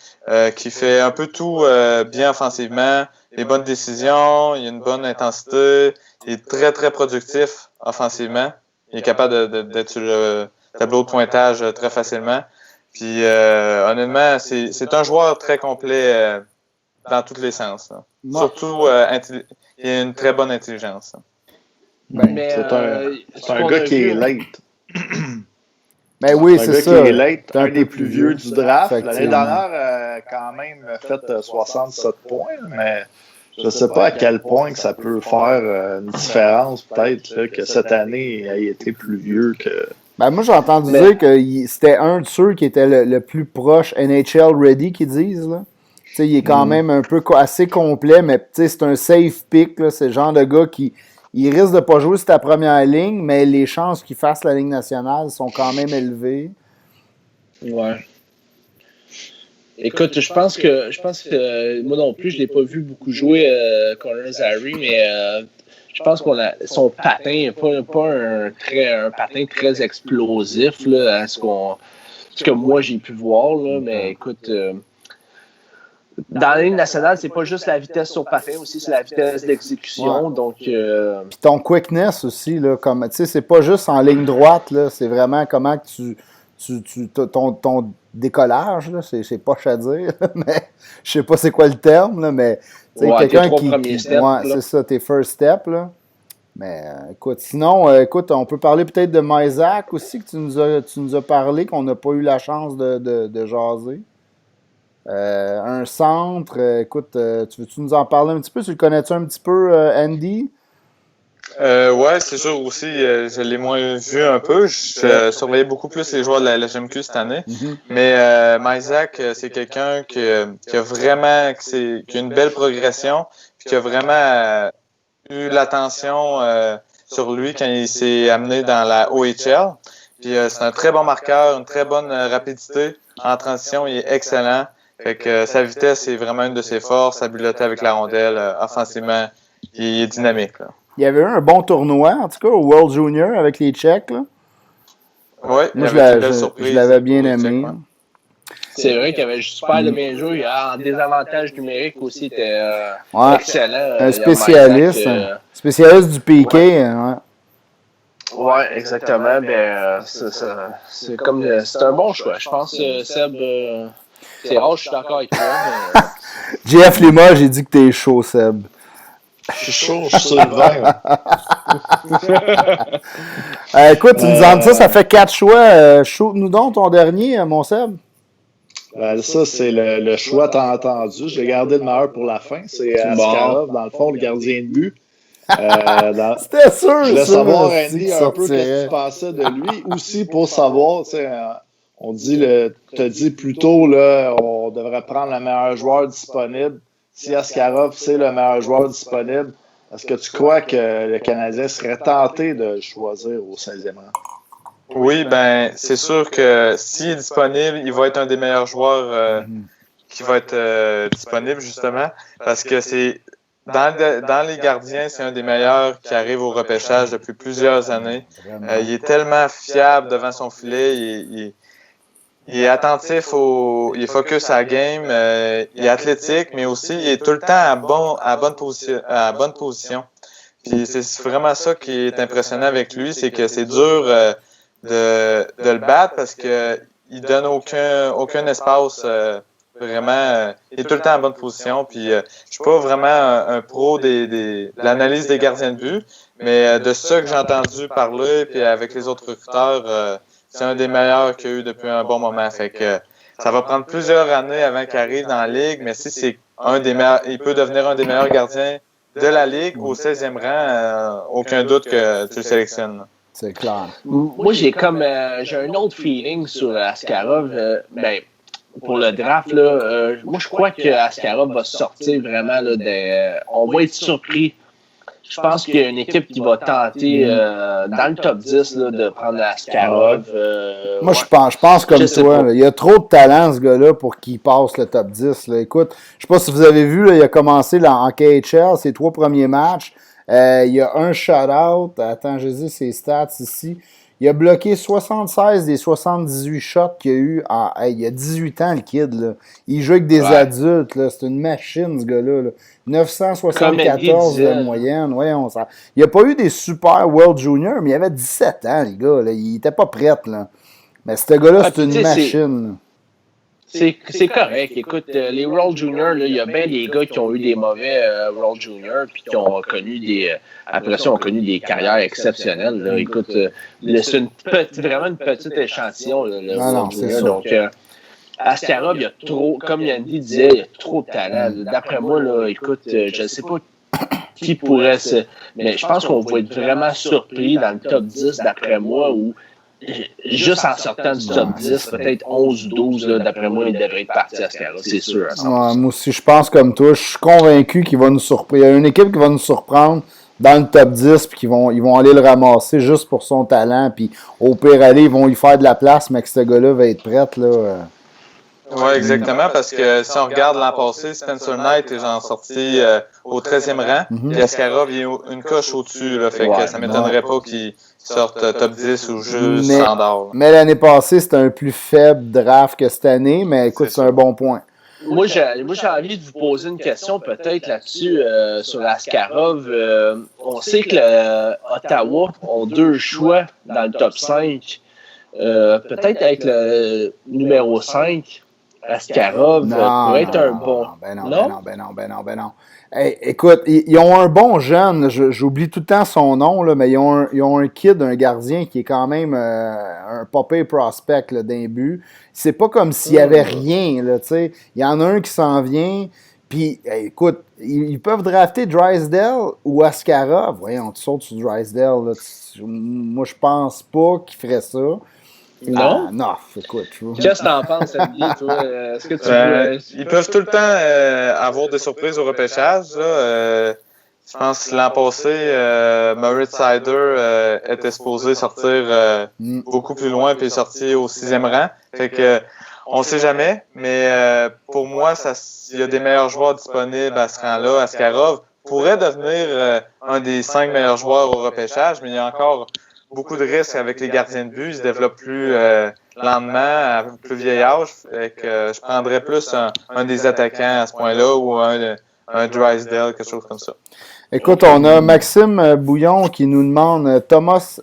qui fait un peu tout bien offensivement, les bonnes décisions, il a une bonne intensité, il est très, très productif offensivement. Il est capable d'être sur le tableau de pointage très facilement. Puis honnêtement, c'est un joueur très complet dans tous les sens. Là. Surtout, il a une très bonne intelligence. C'est un gars qui est late. Ben oui, c'est ça. Qui est late, un des plus vieux du draft. L'année dernière, quand même, fait 67 points, mais je ne sais pas à quel point que ça peut faire une différence, peut-être, là, que cette année il ait été plus vieux que. Ben moi, j'ai entendu dire que c'était un de ceux qui était le plus proche NHL ready, qu'ils disent. Là. T'sais, il est quand même un peu assez complet, mais c'est un safe pick. Là. C'est le genre de gars qui risque de ne pas jouer sur ta première ligne, mais les chances qu'il fasse la Ligue nationale sont quand même élevées. Ouais. Écoute, je pense que moi non plus, je ne l'ai pas vu beaucoup jouer Connor Zary, mais je pense son patin n'est pas un patin très explosif là, à ce que moi j'ai pu voir, là, mais écoute. Dans la Ligue nationale, c'est pas juste la vitesse sur patin aussi, c'est la vitesse d'exécution. Ouais. Donc, puis ton quickness aussi, là, comme tu sais, c'est pas juste en ligne droite, là, c'est vraiment comment que ton décollage, là, c'est poche à dire, mais je sais pas c'est quoi le terme, là, mais quelqu'un qui c'est ça, tes first steps, là. Mais écoute, sinon, on peut parler peut-être de Mysak aussi, que tu nous as parlé, qu'on n'a pas eu la chance de jaser. Un centre, écoute, tu veux-tu nous en parler un petit peu? Tu le connais-tu un petit peu, Andy? Ouais, c'est sûr aussi, je l'ai moins vu un peu. Je surveillais beaucoup plus les joueurs de la LHMQ cette année. Mm-hmm. Mais Mysak, c'est quelqu'un qui a vraiment, qui a une belle progression, puis qui a vraiment eu l'attention sur lui quand il s'est amené dans la OHL. Puis c'est un très bon marqueur, une très bonne rapidité. En transition, il est excellent. Fait que sa vitesse est vraiment une de ses forces, habileté avec la rondelle, offensivement, il est dynamique. Là. Il y avait eu un bon tournoi, en tout cas, au World Junior avec les Tchèques. Là. Oui, moi, je l'avais bien aimé. C'est vrai qu'il y avait super de bien joué. En désavantage numérique aussi, il était excellent. Un spécialiste. Spécialiste du piqué. Ouais, exactement. C'est un bon choix. Je pense que Seb, c'est rare, je suis d'accord avec toi. JF Lima, j'ai dit que t'es chaud, Seb. Je suis chaud, je suis sur le vert. Écoute, tu nous en dis ça fait 4 choix. Shoot-nous donc ton dernier, mon Seb. Ça, c'est le choix tant entendu. J'ai gardé le meilleur pour la fin. C'est Askarov, dans le fond, le gardien de but. C'était sûr, je voulais ça, savoir, Andy, un peu qu'est-ce que tu pensais de lui. Aussi, pour savoir, on dit, t'as dit plus tôt, là, on devrait prendre le meilleur joueur disponible. Si Askarov, c'est le meilleur joueur disponible, est-ce que tu crois que le Canadien serait tenté de le choisir au 16e rang? Oui, ben c'est sûr que s'il est disponible, il va être un des meilleurs joueurs qui va être disponible, justement, parce que c'est dans les gardiens, c'est un des meilleurs qui arrive au repêchage depuis plusieurs années. Il est tellement fiable devant son filet, il est attentif, il est focus à la game, il est athlétique, mais aussi il est tout le temps à bonne position. Puis c'est vraiment ça qui est impressionnant avec lui, c'est que c'est dur de le battre parce que il donne aucun espace vraiment. Il est tout le temps en bonne position. Puis je suis pas vraiment un pro de l'analyse des gardiens de but, mais de ça que j'ai entendu parler, puis avec les autres recruteurs, c'est un des meilleurs qu'il y a eu depuis un bon moment. Fait que ça va prendre plusieurs années avant qu'il arrive dans la ligue, mais si c'est un des meilleurs, il peut devenir un des meilleurs gardiens de la ligue au 16e rang, aucun doute que tu le sélectionnes. C'est clair. Moi, j'ai un autre feeling sur Askarov. Pour le draft, là, moi, je crois que Askarov va sortir vraiment. Là, on va être surpris. Je pense qu'il y a une équipe qui va tenter dans le top 10 là, de prendre Askarov. Moi, je pense comme toi. Il y a trop de talent, ce gars-là, pour qu'il passe le top 10. Là. Écoute, je sais pas si vous avez vu, là, il a commencé là, en KHL, ses 3 premiers matchs. Il y a un shutout. Attends, je dis ses stats ici. Il a bloqué 76 des 78 shots qu'il y a eu. Il y a 18 ans, le kid. Là. Il joue avec des adultes. Là. C'est une machine, ce gars-là. 974 de moyenne. Voyons, ça. Il n'y a pas eu des super World Junior, mais il avait 17 ans, les gars. Là. Il n'était pas prêt. Là. Mais ce gars-là, c'est une machine. C'est correct. Écoute, les World Junior, il y a bien des gars qui ont eu des mauvais World Junior puis qui ont connu après ça, ont connu des carrières exceptionnelles. Là. Écoute, c'est vraiment une petite échantillon, là, le World Junior. Donc, Askarov, il y a trop, comme Yandy disait, il y a trop de talent. D'après moi, là, écoute, je ne sais pas qui pourrait mais je pense qu'on va être vraiment surpris dans le top 10, d'après moi, où juste en sortant du top 10, peut-être 11 ou 12, là, d'après moi, il devrait être parti à Askarov, c'est sûr. Moi aussi, je pense comme toi. Je suis convaincu qu'il va nous surprendre. Il y a une équipe qui va nous surprendre dans le top 10, puis ils vont aller le ramasser juste pour son talent, puis au pire aller, ils vont lui faire de la place, mais que ce gars-là va être prêt, là. Oui, exactement, parce que si on regarde l'an passé, Spencer Knight est sorti au 13e rang, et Askarov il est une coche au-dessus, là, fait que ça ne m'étonnerait pas qu'il sorte top 10 ou juste standard. Mais l'année passée, c'était un plus faible draft que cette année, mais écoute, c'est un bon point. Moi, j'ai envie de vous poser une question peut-être là-dessus sur Askarov. On sait que Ottawa ont 2 choix dans le top 5. Peut-être avec le numéro 5. Askarov pourrait être un bon. Ben non. Hey, écoute, ils ont un bon jeune, j'oublie tout le temps son nom, là, mais ils ont un kid, un gardien qui est quand même un popé prospect là, d'un but. C'est pas comme s'il y avait rien, là, tu sais. Il y en a un qui s'en vient, puis écoute, ils peuvent drafter Drysdale ou Askarov. Voyons, tu sautes sur Drysdale, là. Moi, je pense pas qu'il ferait ça. Non? Non, écoute. Qu'est-ce que t'en penses, Andy, toi? Est-ce que tu ils peuvent tout le temps avoir des surprises au repêchage. Là. Je pense que l'an passé, Moritz Seider était supposé sortir beaucoup plus loin, puis il est sorti au 6e rang. Fait que On ne sait jamais, mais pour moi, il y a des meilleurs joueurs disponibles à ce rang-là. Askarov pourrait devenir un des 5 meilleurs joueurs au repêchage, mais il y a encore beaucoup de risques avec les gardiens de but. Ils se développent plus lentement, à plus vieil âge. Je prendrais plus un des attaquants à ce point-là ou un Drysdale, quelque chose comme ça. Écoute, on a Maxime Bouillon qui nous demande Thomas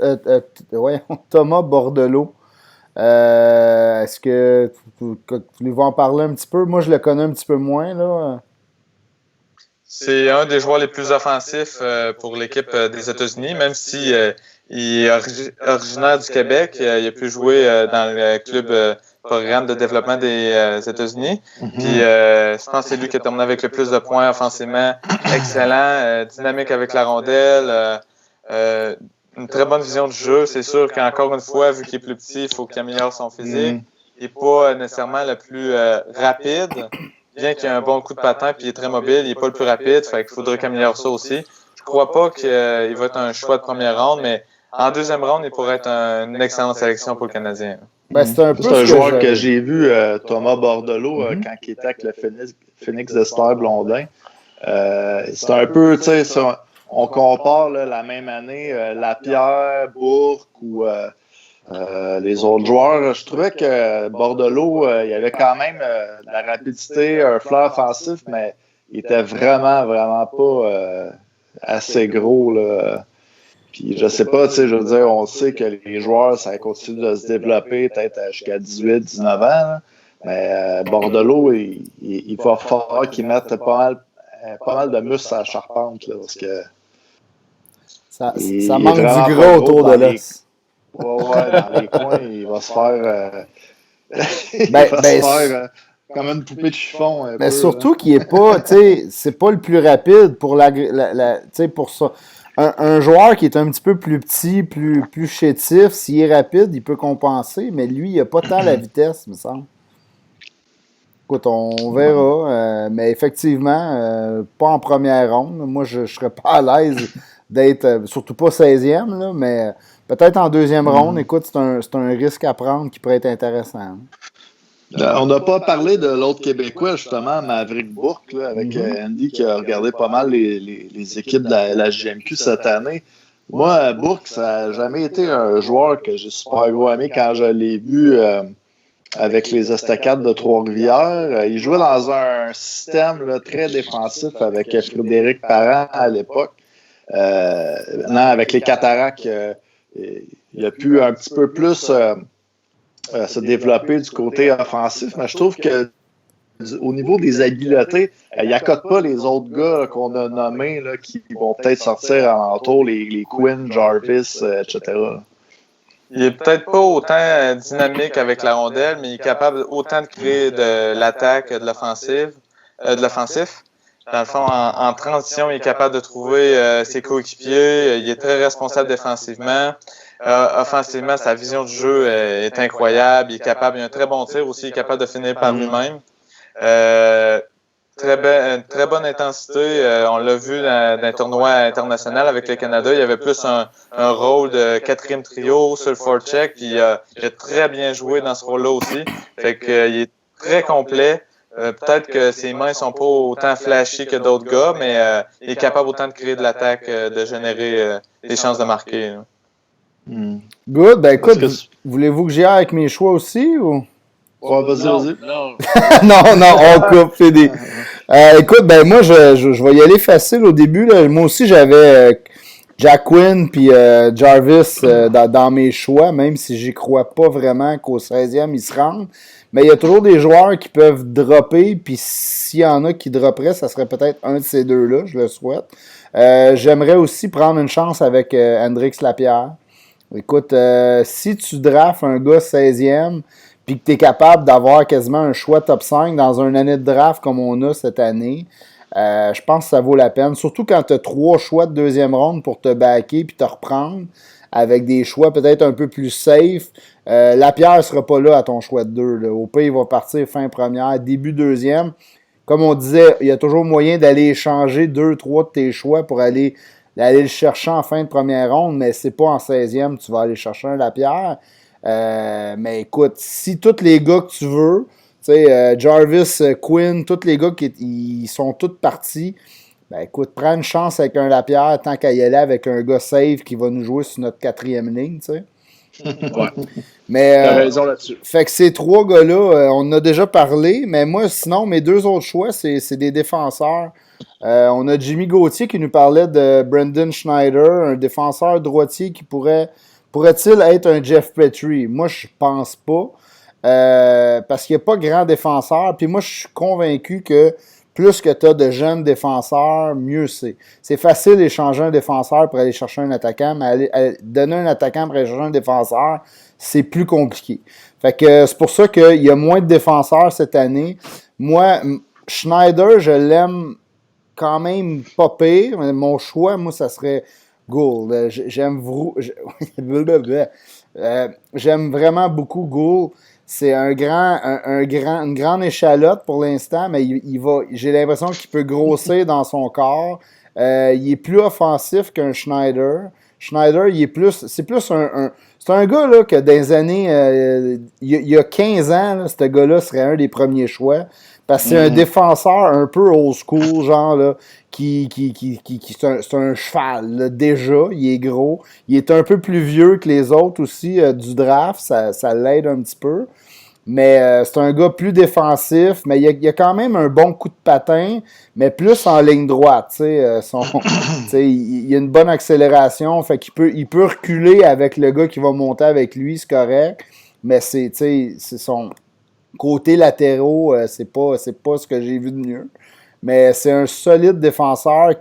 Bordelot. Est-ce que tu vas en parler un petit peu? Moi, je le connais un petit peu moins, là. C'est un des joueurs les plus offensifs pour l'équipe des États-Unis, même si il est originaire du Québec. Il a pu jouer dans le club programme de développement des États-Unis. Puis je pense que c'est lui qui a terminé avec le plus de points offensivement. Excellent, dynamique avec la rondelle, une très bonne vision du jeu. C'est sûr qu'encore une fois, vu qu'il est plus petit, il faut qu'il améliore son physique. Il n'est pas nécessairement le plus rapide. Bien qu'il ait un bon coup de patin puis il est très mobile, il n'est pas le plus rapide, fait qu'il faudrait qu'il améliore ça aussi. Je crois pas qu'il va être un choix de première ronde, mais en deuxième ronde, il pourrait être une excellente sélection pour le Canadien. Ben, c'est un joueur que j'ai vu, Thomas Bordelot, quand il était avec le Phoenix de Star Blondin. C'est un peu, tu sais, on compare là, la même année Lapierre, Bourque ou les autres joueurs. Je trouvais que Bordelot, il y avait quand même de la rapidité, un flair offensif, mais il était vraiment pas assez gros, là. Puis je sais pas, tu sais, je veux dire, on sait que les joueurs, ça continue de se développer peut-être jusqu'à 18, 19 ans, là. Mais Bordelot, il va falloir qu'il mette pas mal de muscles à la charpente, là, parce que ça manque du gros autour de l'os. Ouais, dans les coins, il va se faire, faire comme une poupée de chiffon. Mais surtout qu'il est pas, tu sais, c'est pas le plus rapide pour tu sais, pour ça. Un joueur qui est un petit peu plus petit, plus chétif, s'il est rapide, il peut compenser, mais lui, il n'a pas tant la vitesse, il me semble. Écoute, on verra. Mais effectivement, pas en première ronde. Moi, je ne serais pas à l'aise d'être, surtout pas 16e, là, mais peut-être en deuxième ronde. Écoute, c'est un risque à prendre qui pourrait être intéressant. On n'a pas parlé de l'autre Québécois, justement, Maverick Bourque, là, avec Andy qui a regardé pas mal les équipes de la JMQ cette année. Moi, Bourque, ça n'a jamais été un joueur que j'ai super gros aimé quand je l'ai vu avec les Estacades de Trois-Rivières. Il jouait dans un système là, très défensif avec Frédéric Parent à l'époque. Avec les Cataractes, il a pu un petit peu plus se développer du côté offensif, mais je trouve que au niveau des habiletés, il n'accote pas les autres gars qu'on a nommés là, qui vont peut-être sortir alentour, les Quinn, Jarvis, etc. Il est peut-être pas autant dynamique avec la rondelle, mais il est capable autant de créer de l'attaque, de l'offensif. Dans le fond, en transition, il est capable de trouver ses coéquipiers. Il est très responsable défensivement. Offensivement, sa vision du jeu est incroyable. Il est capable, il a un très bon tir aussi. Il est capable de finir par lui-même. Très bonne intensité. On l'a vu dans un tournoi international avec le Canada. Il y avait plus un rôle de quatrième trio sur le forecheck. Puis il a très bien joué dans ce rôle-là aussi. Fait que il est très complet. Peut-être que ses mains sont pas autant flashy que d'autres gars, mais il est capable autant de créer de l'attaque, de générer des chances de marquer. Good. Ben écoute, voulez-vous que j'y aille avec mes choix aussi ou? Ouais, vas-y. non, on coupe, Fédé. Écoute, ben moi, je vais y aller facile au début. Là. Moi aussi, j'avais Jack Quinn puis Jarvis dans mes choix, même si j'y crois pas vraiment qu'au 16e, ils se rendent. Mais il y a toujours des joueurs qui peuvent dropper, puis s'il y en a qui dropperaient, ça serait peut-être un de ces deux-là, je le souhaite. J'aimerais aussi prendre une chance avec Hendrix Lapierre. Écoute, si tu drafts un gars 16e, puis que tu es capable d'avoir quasiment un choix top 5 dans une année de draft comme on a cette année, je pense que ça vaut la peine. Surtout quand tu as 3 choix de deuxième ronde pour te backer puis te reprendre avec des choix peut-être un peu plus safe. Lapierre ne sera pas là à ton choix de 2. Là. Au pire, il va partir fin première, début deuxième. Comme on disait, il y a toujours moyen d'aller échanger 2-3 de tes choix pour aller le chercher en fin de première ronde, mais c'est pas en 16e tu vas aller chercher un Lapierre. Mais écoute, si tous les gars que tu veux, tu sais, Jarvis, Quinn, tous les gars ils sont tous partis, ben écoute, prends une chance avec un Lapierre tant qu'à y aller avec un gars safe qui va nous jouer sur notre 4e ligne, tu sais. Ouais. Mais, t'as raison là-dessus. Fait que ces 3 gars-là, on en a déjà parlé, mais moi, sinon, mes 2 autres choix, c'est des défenseurs. On a Jimmy Gauthier qui nous parlait de Brendan Schneider, un défenseur droitier qui pourrait-il être un Jeff Petrie? Moi, je pense pas, parce qu'il n'y a pas grand défenseur. Puis moi, je suis convaincu que plus que tu as de jeunes défenseurs, mieux c'est. C'est facile d'échanger un défenseur pour aller chercher un attaquant, mais donner un attaquant pour aller chercher un défenseur, c'est plus compliqué. Fait que c'est pour ça qu'il y a moins de défenseurs cette année. Moi, Schneider, je l'aime quand même pas pire. Mon choix, moi, ça serait Gould. J'aime vraiment beaucoup Gould. C'est une grande échalote pour l'instant, mais j'ai l'impression qu'il peut grossir dans son corps. Il est plus offensif qu'un Schneider. Schneider, c'est plus c'est un gars là, que dans les années, il y a 15 ans, là, ce gars-là serait un des premiers choix. Parce que c'est un défenseur un peu old school, genre, là, c'est un cheval, là, déjà, il est gros. Il est un peu plus vieux que les autres aussi du draft, ça l'aide un petit peu. Mais c'est un gars plus défensif, mais il a quand même un bon coup de patin, mais plus en ligne droite. Il a une bonne accélération, fait il peut reculer avec le gars qui va monter avec lui, c'est correct. Mais c'est son côté latéraux, c'est pas ce que j'ai vu de mieux. Mais c'est un solide défenseur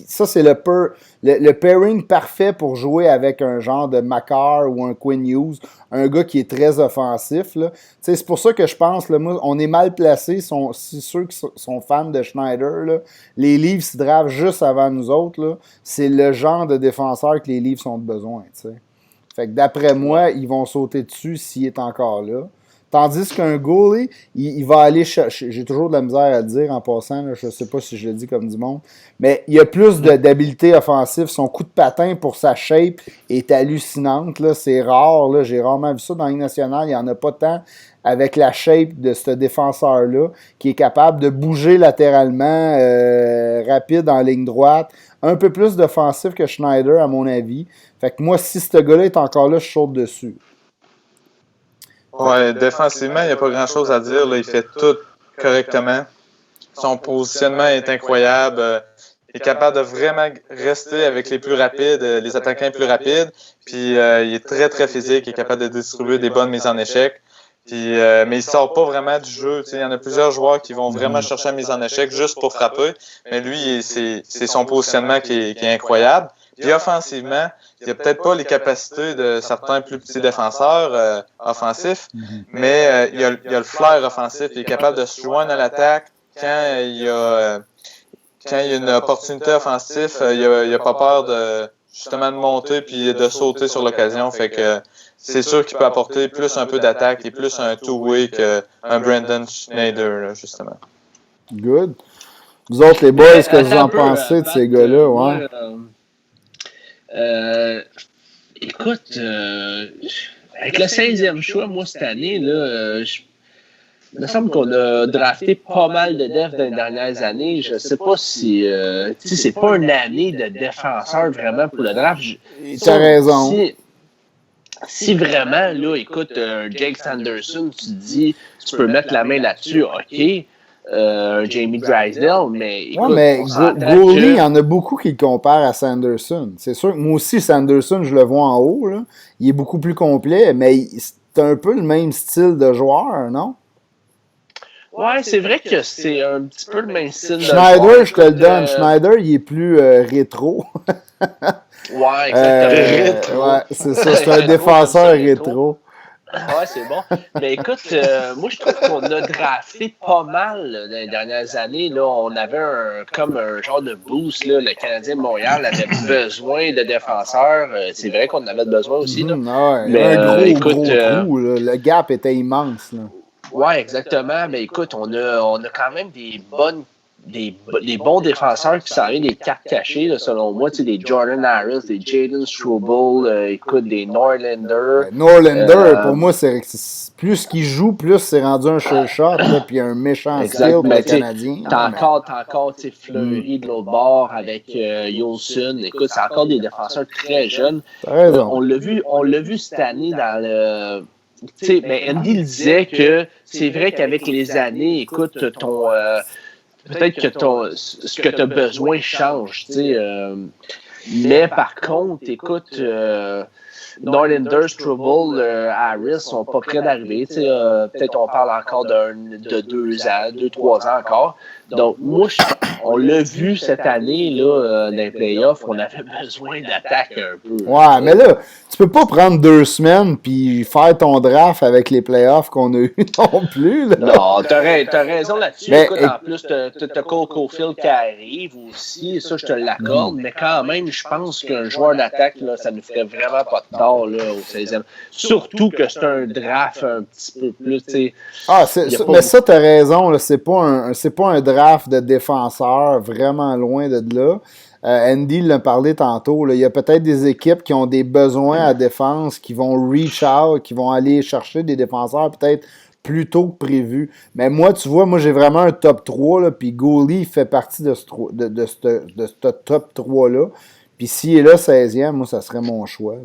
ça, c'est le pairing parfait pour jouer avec un genre de Makar ou un Quinn Hughes, un gars qui est très offensif. Là. C'est pour ça que je pense, là, moi, on est mal placés. Si ceux qui sont fans de Schneider, là, les Leafs draftent juste avant nous autres. Là, c'est le genre de défenseur que les Leafs ont besoin. T'sais. Fait que d'après moi, ils vont sauter dessus s'il est encore là. Tandis qu'un goalie, il va aller chercher. J'ai toujours de la misère à le dire en passant, là, je ne sais pas si je le dis comme du monde, mais il a plus d'habileté offensive. Son coup de patin pour sa shape est hallucinante. Là. C'est rare. Là. J'ai rarement vu ça dans la Ligue nationale. Il n'y en a pas tant avec la shape de ce défenseur-là qui est capable de bouger latéralement, rapide en ligne droite. Un peu plus d'offensif que Schneider, à mon avis. Fait que moi, si ce gars-là est encore là, je saute dessus. Ouais, défensivement, il n'y a pas grand-chose à dire. Là. Il fait tout correctement. Son positionnement est incroyable. Il est capable de vraiment rester avec les plus rapides, les attaquants les plus rapides. Puis il est très, très physique. Il est capable de distribuer des bonnes mises en échec. Puis, mais il ne sort pas vraiment du jeu. Il y en a plusieurs joueurs qui vont vraiment chercher la mise en échec juste pour frapper. Mais lui, c'est son positionnement qui est incroyable. Puis offensivement, il n'a peut-être pas les capacités de certains plus petits défenseurs offensifs, mais il a le flair offensif. Il est capable de se joindre à l'attaque quand il y a une opportunité offensive. Il n'a pas peur justement de monter puis de sauter sur l'occasion. Fait que c'est sûr qu'il peut apporter plus un peu d'attaque et plus un two-way qu'un Brendan Schneider, là, justement. Good. Vous autres, les boys, qu'est-ce que vous en pensez de ces gars-là? Ouais. Écoute, avec le 16e choix, moi, cette année, là, il me semble qu'on a drafté pas mal de defs dans les dernières années. Je ne sais pas si c'est pas une année de défenseur vraiment pour le draft. Tu as raison. Si vraiment, là, écoute, Jake Sanderson, tu te dis, tu peux mettre la main là-dessus, OK. Jamie Drysdale, mais écoute, ouais, mais Goalie, il y en a beaucoup qui le comparent à Sanderson. C'est sûr que moi aussi, Sanderson, je le vois en haut. Là. Il est beaucoup plus complet, mais c'est un peu le même style de joueur, non? Ouais, c'est vrai que c'est un petit peu le même style de Schneider, joueur. je te le donne. Schneider, il est plus rétro. Ouais, exactement. Ouais, c'est ça, c'est un défenseur rétro. Ouais, c'est bon. Mais écoute, moi, je trouve qu'on a drafté pas mal là, dans les dernières années. Là, on avait comme un genre de boost. Là. Le Canadien de Montréal avait besoin de défenseurs. C'est vrai qu'on en avait besoin aussi. Là. Ouais, mais un gros trou. Là. Le gap était immense. Là. Ouais, exactement. Mais écoute, on a quand même des bonnes des bons défenseurs qui s'en viennent des cartes cachées, là, selon moi, des Jordan Harris, des Jaden Struble, écoute, des Norlander. Norlander, pour moi, c'est plus qu'il joue, plus c'est rendu un sure shot, puis un méchant skill pour le Canadien. T'as encore Fleury de l'autre bord avec Yolson. Écoute, c'est encore des défenseurs très jeunes. T'as raison. On l'a vu cette année dans le... Andy le disait que c'est vrai qu'avec les années, écoute, peut-être que ce que tu as besoin change. Mais par contre, écoute, Norlander, Struble, Harris sont pas prêts d'arriver. Peut-être on parle encore de 2 ans, 2-3 ans encore. Donc, moi, on l'a vu cette année là, dans les playoffs, on avait besoin d'attaque un peu. Ouais, mais là, tu peux pas prendre 2 semaines puis faire ton draft avec les playoffs qu'on a eu non plus. Là. Non, t'as raison là-dessus. Mais, écoute, en plus, t'as Cole Caulfield qui arrive aussi, ça, je te l'accorde. Mais quand même, je pense qu'un joueur d'attaque, là, ça nous ferait vraiment pas de tort là, au 16e. Surtout que c'est un draft un petit peu plus, tu sais. Ah, mais ça, t'as raison. Là, c'est pas un draft de défenseurs vraiment loin de là. Andy l'a parlé tantôt. Là, il y a peut-être des équipes qui ont des besoins à défense, qui vont reach out, qui vont aller chercher des défenseurs peut-être plus tôt que prévu. Mais moi, tu vois, j'ai vraiment un top 3, là, puis Goalie fait partie de ce top 3-là. Puis s'il est là 16e, moi, ça serait mon choix. Là.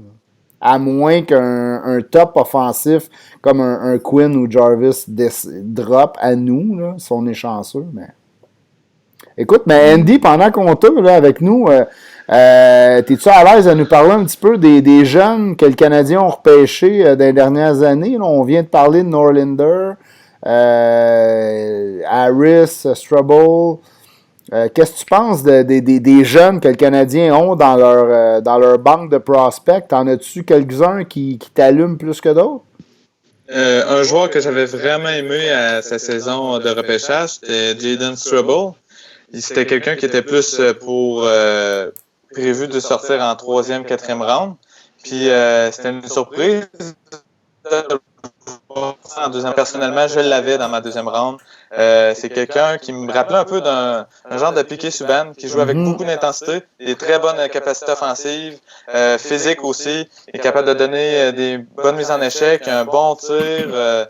À moins qu'un top offensif comme un Quinn ou Jarvis drop à nous, là, si on est chanceux. Mais... Écoute, mais Andy, pendant qu'on t'a là, avec nous, t'es-tu à l'aise à nous parler un petit peu des jeunes que le Canadien ont repêchés dans les dernières années? Là, on vient de parler de Norlander, Harris, Struble. Qu'est-ce que tu penses des jeunes que le Canadien ont dans leur banque de prospects? En as-tu quelques-uns qui t'allument plus que d'autres? Un joueur que j'avais vraiment aimé à sa saison de repêchage, c'était Jaden Struble. C'était quelqu'un qui était plus prévu de sortir en 3e, 4e round. Puis c'était une surprise. En deuxième, personnellement, je l'avais dans ma 2e round. C'est quelqu'un qui me rappelait un peu d'un genre de Piquet Subban, qui joue avec beaucoup d'intensité, des très bonnes capacités offensives, physiques aussi, est capable de donner des bonnes mises en échec, un bon tir,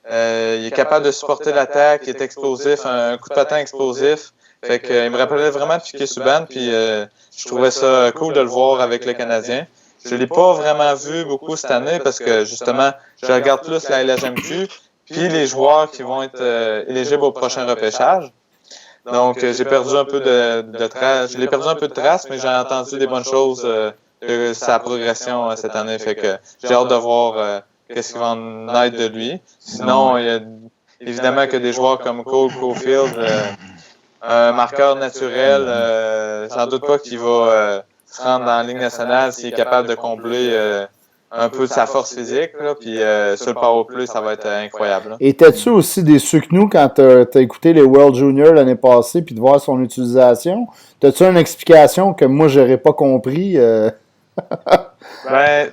il est capable de supporter l'attaque, il est explosif, un coup de patin explosif. Fait que, il me rappelait vraiment de Piquet Subban, puis je trouvais ça cool de le voir avec le Canadien. Je l'ai pas vraiment vu beaucoup cette année parce que, justement, je regarde plus la LHMQ puis les joueurs qui vont être éligibles au prochain repêchage. Donc, j'ai perdu un peu de traces. Je l'ai perdu un peu de traces, mais j'ai entendu des bonnes choses de sa progression cette année. Fait que j'ai hâte de voir qu'est-ce qui va en être de lui. Sinon, il y a évidemment que des joueurs comme Cole Caulfield, un marqueur naturel, sans doute pas qu'il va se rendre dans la Ligue nationale s'il est capable de combler un peu de sa force physique. Là, puis sur le powerplay, ça va être incroyable. Là. Étais-tu aussi déçu que nous quand t'as écouté les World Juniors l'année passée puis de voir son utilisation? T'as-tu une explication que moi, j'aurais pas compris? Ben,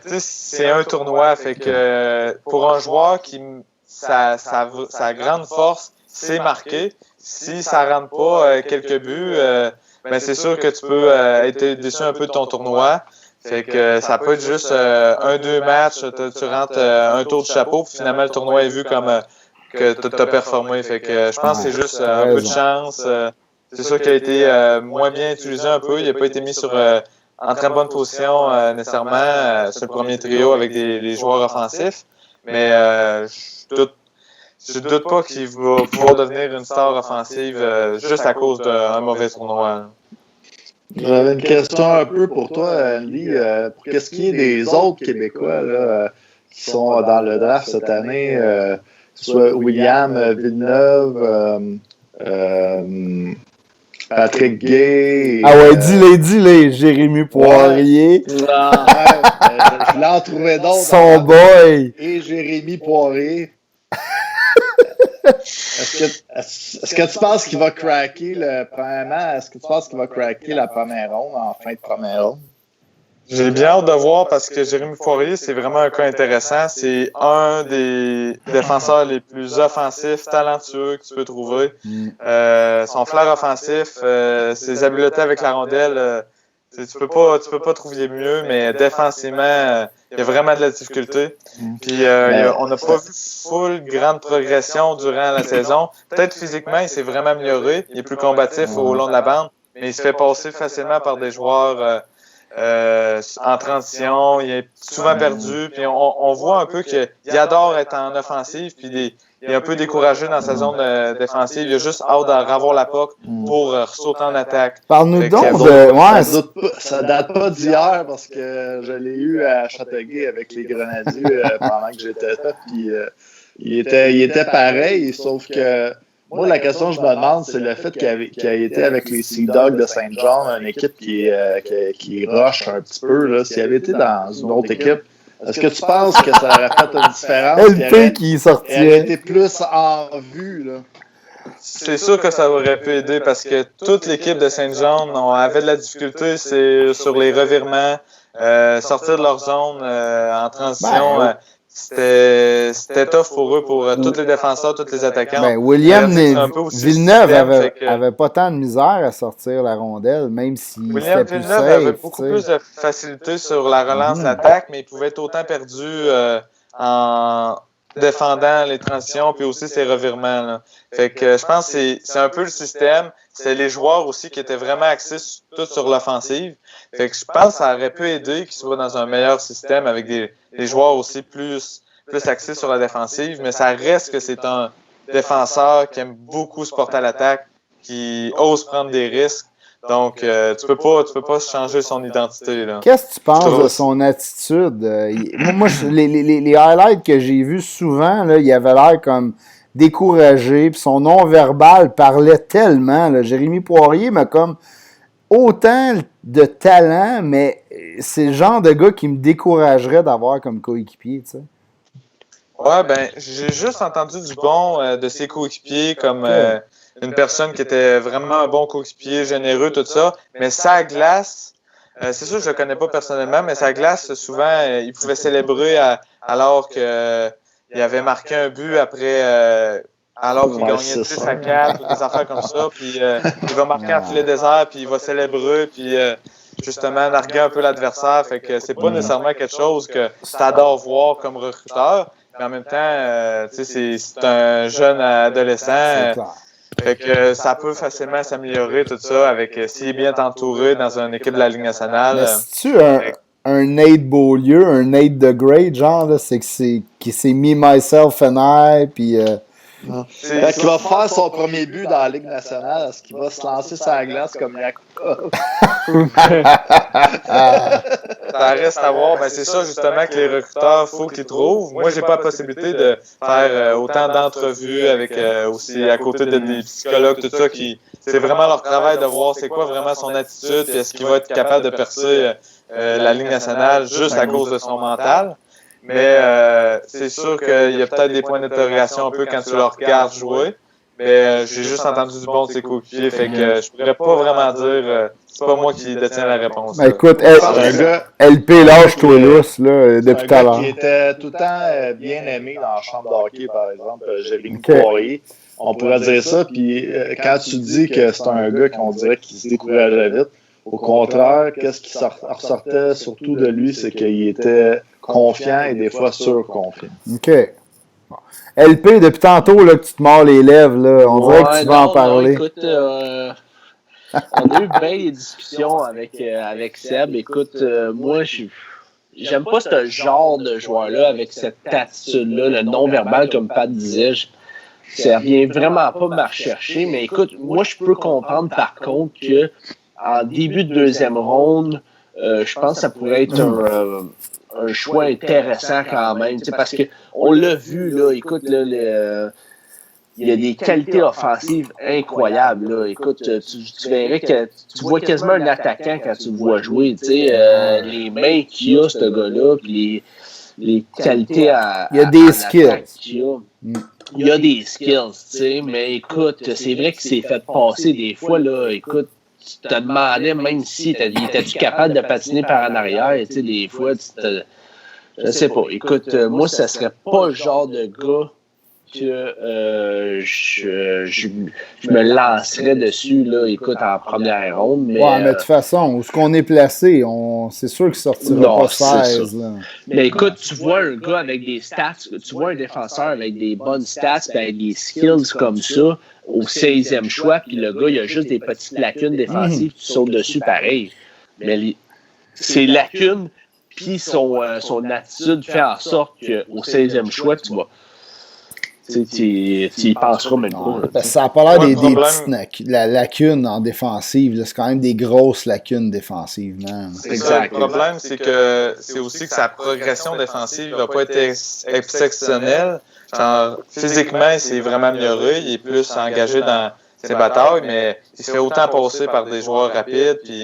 tu sais, c'est un tournoi. Fait que pour un joueur qui sa grande force, c'est marquer. Si ça rentre pas quelques buts, ben c'est sûr que tu peux être déçu un peu de ton tournoi. Fait que ça peut être juste 1-2 matchs, tu rentres un tour de chapeau, puis finalement le tournoi est vu comme que tu as performé. Fait que je pense que c'est juste un peu de chance. C'est sûr qu'il a été moins bien utilisé un peu. Il n'a pas été mis en très bonne position nécessairement sur le premier trio avec les joueurs offensifs. Mais je doute pas qu'il va pouvoir devenir une star offensive juste à cause d'un mauvais tournoi. J'avais une question un peu pour toi, Andy. Pour qu'est-ce qui est des autres Québécois là, qui sont dans le draft cette année, que ce soit William Villeneuve, Patrick Gay. Ah ouais, dis-les, Jérémy Poirier. Je l'en trouvais d'autres. Son boy. Et Jérémy Poirier. Est-ce que tu penses qu'il va craquer premièrement? Est-ce que tu penses qu'il va craquer la première ronde en fin de première ronde? J'ai bien hâte de voir parce que Jérémy Poirier, c'est vraiment un cas intéressant. C'est un des défenseurs les plus offensifs, talentueux que tu peux trouver. Son flair offensif, ses habiletés avec la rondelle, tu peux pas trouver mieux, mais défensivement, il y a vraiment de la difficulté. Puis on n'a pas vu full grande progression durant la saison. Peut-être physiquement, il s'est vraiment amélioré. Il est plus combatif au long de la bande, mais il se fait passer facilement par des joueurs en transition, il est souvent perdu, puis on voit un peu qu'il adore être en offensive, puis il est un peu découragé dans sa zone défensive. Il a juste hâte d'avoir la POC pour sauter en attaque. Parle-nous donc de... Ça date pas d'hier, parce que je l'ai eu à Châteauguay avec les Grenadiers pendant que j'étais là, puis il était pareil, sauf que moi, la question que je me demande, c'est le fait qu'il a été avec les Sea Dogs de Saint John, une équipe qui rush un petit peu. Là. S'il avait été dans une autre équipe, est-ce que tu penses que ça aurait fait une différence? LP qui sortait. Il aurait été plus en vue. Là. C'est sûr que ça aurait pu aider parce que toute l'équipe de Saint John avait de la difficulté sur les revirements, sortir de leur zone en transition. C'était tough pour eux, pour tous les défenseurs, tous les attaquants. William Villeneuve avait pas tant de misère à sortir la rondelle, même si William Villeneuve avait beaucoup plus de facilité sur la relance d'attaque, mais il pouvait être autant perdu en défendant les transitions puis aussi ses revirements. Là. Fait que je pense que c'est un peu le système. C'est les joueurs aussi qui étaient vraiment axés tout sur l'offensive. Fait que je pense que ça aurait pu aider qu'ils soient dans un meilleur système avec des joueurs aussi plus axés sur la défensive, mais ça reste que c'est un défenseur qui aime beaucoup se porter à l'attaque, qui ose prendre des risques. Donc, tu peux pas changer son identité. Là. Qu'est-ce que tu penses de son attitude? Moi les highlights que j'ai vus souvent, là, il avait l'air comme découragé, puis son non-verbal parlait tellement. Là. Jérémy Poirier m'a comme autant de talent, mais c'est le genre de gars qui me découragerait d'avoir comme coéquipier, tu sais. Ouais, j'ai juste entendu du bon de ses coéquipiers comme une personne qui était vraiment un bon coéquipier, généreux, tout ça. Mais sa glace, c'est sûr que je le connais pas personnellement, mais sa glace, souvent, il pouvait célébrer alors qu'il avait marqué un but après... alors qu'il gagnait 10 à 4 ou des affaires comme ça, puis il va marquer en filet désert, puis il va célébrer, puis justement narguer un peu l'adversaire. Fait que c'est pas nécessairement quelque chose que tu adores voir comme recruteur, mais en même temps, c'est un jeune adolescent. Fait que ça peut facilement s'améliorer tout ça avec s'il est bien entouré dans une équipe de la Ligue nationale. Mais c'est-tu un Nate Beaulieu, un Nate the Great, genre, là, c'est qui s'est mis myself and I, puis... Quand il va faire son premier but dans la Ligue nationale, est-ce qu'il va se lancer sur la glace comme Yakupov? Ça reste à voir. C'est ça, justement, que les recruteurs, il faut qu'ils trouvent. Moi, j'ai pas la possibilité de faire autant d'entrevues avec aussi à côté des psychologues, tout ça, c'est vraiment leur travail de voir c'est quoi vraiment son attitude et est-ce qu'il va être capable de percer la Ligue nationale juste à cause de son mental. Mais c'est sûr qu'il y a peut-être des points d'interrogation un peu quand tu le regardes jouer. Mais j'ai juste entendu du bon de ses coéquipiers, fait que je pourrais pas vraiment dire, c'est pas moi qui détiens la réponse. Écoute, LP lâche-toi lousse, là, depuis tout à l'heure. Qui était tout le temps bien aimé dans la chambre de hockey, par exemple, Jérémy Poirier. On pourrait dire ça, puis quand tu dis que c'est un gars qu'on dirait qui se décourageait vite, au contraire, qu'est-ce qui ressortait surtout de lui, c'est qu'il était confiant et des fois surconfiant. OK. Bon. LP, depuis tantôt là, que tu te mords les lèvres, là, on dirait que tu vas en parler. Écoute, on a eu bien des discussions avec Seb. Écoute, moi, j'aime pas ce genre de joueur-là avec cette attitude-là, le non-verbal, comme Pat disait. Ça vient vraiment pas me rechercher. Mais écoute, moi, je peux comprendre par contre que en début de deuxième ronde, je pense que ça pourrait être un choix intéressant quand même, parce qu'on l'a vu, là, écoute, là, il y a des qualités offensives incroyables, là. Écoute, tu verrais que tu vois quasiment un attaquant quand tu le vois jouer, les mains qu'il a, ce gars-là, puis les qualités il y a des skills. Il y a des skills, mais écoute, c'est vrai qu'il s'est fait passer des fois, là, écoute, tu te demandais même si étais-tu capable de patiner par en arrière. Tu sais, des fois, je sais pas. Écoute, moi, ça serait pas le genre de gars que je me lancerais dessus, là, écoute, en première ronde. Mais de toute façon, où est-ce qu'on est placé, c'est sûr qu'il sortira pas 16. Là. Mais écoute, tu vois un gars avec des stats, tu vois un défenseur avec des bonnes stats, avec des skills comme ça, au 16e choix, puis le gars, il a juste des petites lacunes défensives, tu sautes dessus pareil. Mais ces lacunes, puis son attitude fait en sorte qu'au 16e choix, tu y penseras même pas. Ça n'a pas l'air des petites lacunes en défensive. C'est quand même des grosses lacunes défensivement. C'est ça, le problème, c'est que c'est aussi que sa progression défensive ne va pas être exceptionnelle. Genre, physiquement, il s'est vraiment amélioré. Il est plus engagé dans ses batailles, mais il se fait autant passer par des joueurs rapides. Puis,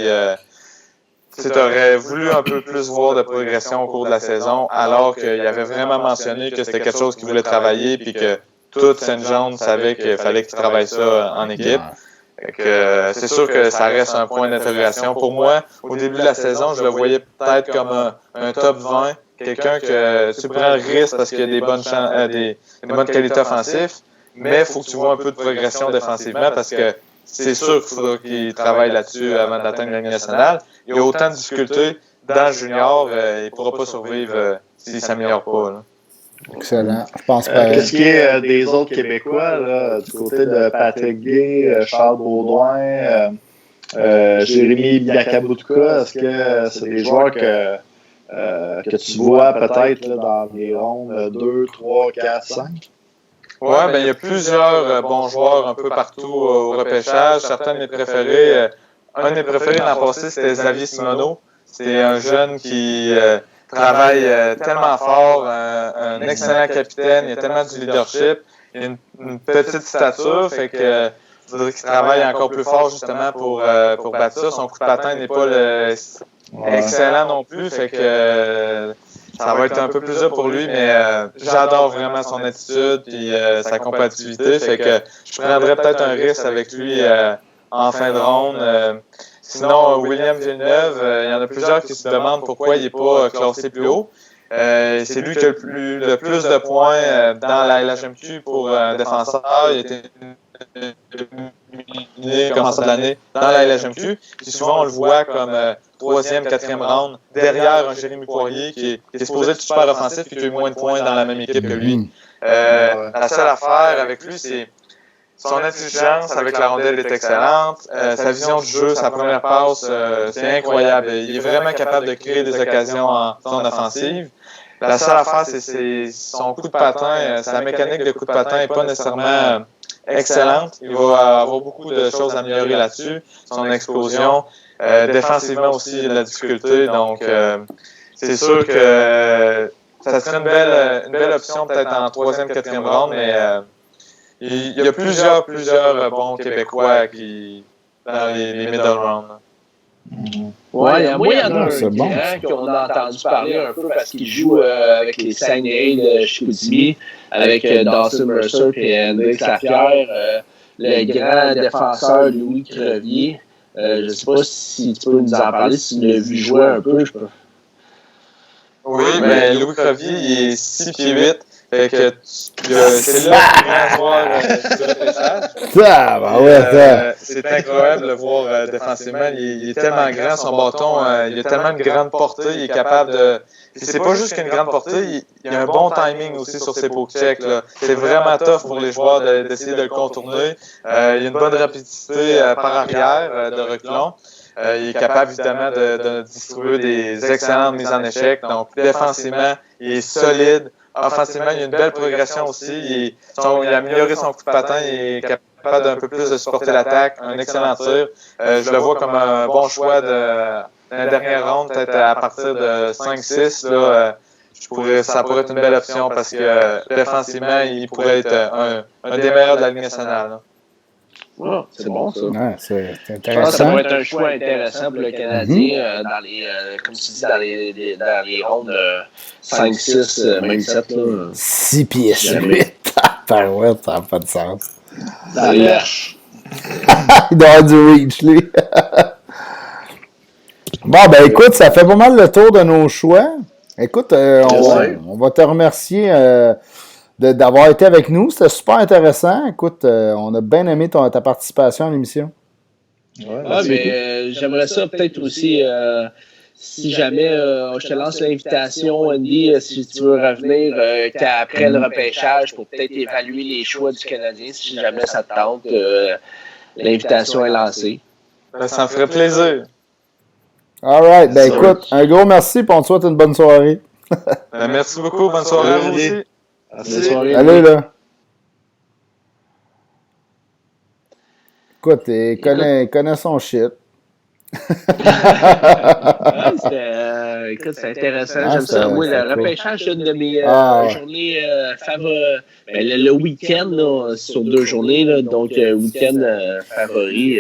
tu aurais voulu un peu plus voir de progression au cours de la saison, alors qu'il avait vraiment mentionné que c'était quelque chose qu'il voulait travailler, puis que toute Saint-Jean savait qu'il fallait qu'il travaille ça en équipe. C'est sûr que ça reste un point d'interrogation. Pour moi, au début de la saison, je le voyais peut-être comme un top 20, quelqu'un que tu prends le risque parce qu'il y a des bonnes qualités offensives, mais il faut que tu vois un peu de progression défensivement parce que c'est sûr qu'il faudra qu'il travaille là-dessus avant d'atteindre la Ligue nationale. Il y a autant de difficultés dans le junior, il ne pourra pas survivre s'il ne s'améliore pas. Là. Excellent. Je pense pas. Qu'est-ce qui est des autres Québécois, là, du côté de Patrick Gay, Charles Baudouin, Jérémy Biakabutuka, est-ce que c'est des joueurs que tu vois peut-être là, dans les rondes 2, 3, 4, 5? Oui, ben, il y a plusieurs bons joueurs un peu partout au repêchage. Certains de mes préférés. Un de mes préférés l'an passé, c'était Xavier Simoneau. C'est un jeune qui travaille tellement fort, un excellent capitaine, il a tellement du leadership, il a une petite stature, fait que il faudrait qu'il travaille encore plus fort justement pour battre ça. Son coup de patin n'est pas excellent non plus, fait que ça va être un peu plus dur pour lui, mais j'adore vraiment son attitude et sa combativité, fait que je prendrais peut-être un risque avec lui en fin de ronde. Sinon, William Villeneuve, il y en a plusieurs qui se demandent pourquoi il n'est pas classé plus haut. C'est lui qui a le plus de points dans la LHMQ pour un défenseur. Il a été nominé commençant de l'année dans la LHMQ. Puis souvent, on le voit comme 3e, 4e round, derrière un Jérémy Poirier qui est supposé être super offensif et qui a eu moins de points dans la même équipe que lui. La seule affaire avec lui, c'est son intelligence avec la rondelle est excellente. Sa vision du jeu, sa première passe, c'est incroyable. Il est vraiment capable de créer des occasions en zone offensive. La seule affaire, c'est son coup de patin. Sa mécanique de coup de patin n'est pas nécessairement excellente. Il va avoir beaucoup de choses à améliorer là-dessus. Son explosion. Défensivement aussi, il a de la difficulté. Donc, c'est sûr que ça serait une belle option peut-être en 3e, 4e round, mais il y a plusieurs bons Québécois dans les middle rounds. Ouais, moi, il y en a un grand qu'on a entendu parler un peu parce qu'il joue avec les Saguenay de Chicoutimi, avec Dawson Mercer et Hendrix Lapierre, le grand défenseur Louis Crevier. Je ne sais pas si tu peux nous en parler, si tu l'as vu jouer un peu. Oui, mais Louis Crevier, il est 6 pieds 8. Fait que c'est là le grand joueur du repêchage. C'est incroyable de le voir défensivement. Il est tellement grand, son bâton, il a tellement une grande portée, il est capable de. Puis c'est pas juste qu'une grande portée, il a un bon timing aussi sur ses poke checks. C'est vraiment tough pour les joueurs d'essayer de le contourner. Il a une bonne rapidité par arrière de reculons. Il est capable évidemment de distribuer des excellentes mises en échec. Donc défensivement, il est solide. Offensivement, il y a une belle progression aussi. Il a amélioré son coup de patin. Il est capable d'un peu plus de supporter l'attaque. Un excellent tir. Je le vois comme un bon choix dans la dernière ronde, peut-être à partir de 5-6. Ça pourrait être une belle option parce que défensivement, il pourrait être un des meilleurs de la Ligue nationale. Oh, c'est bon, ça. Ouais, c'est intéressant. Je pense que ça va être un choix intéressant pour le Canadien dans les, comme tu dis, dans les rondes 5, 6, même 7. 6 pieds 8. Parouette, ça n'a pas de sens. Dans l'âge. Il doit avoir du reach, lui. Bon, ben écoute, ça fait pas mal le tour de nos choix. Écoute, on va te remercier d'avoir été avec nous. C'était super intéressant. Écoute, on a bien aimé ta participation à l'émission. Mais j'aimerais ça peut-être aussi, si jamais je te lance l'invitation, Andy, si tu veux revenir qu'après le repêchage pour peut-être évaluer les choix du Canadien, si jamais ça te tente, l'invitation est lancée. Ben, ça me ferait plaisir. All right. Ben écoute, un gros merci et on te souhaite une bonne soirée. Ben, merci beaucoup. Bonne soirée à vous aussi. Bonne soirée. Allez, là. Écoute, il connaît son shit. Écoute, c'est intéressant. J'aime ça. Moi, le repêchage, c'est une de mes journées favorites. Le week-end, là, sur 2 journées, là, donc week-end favori.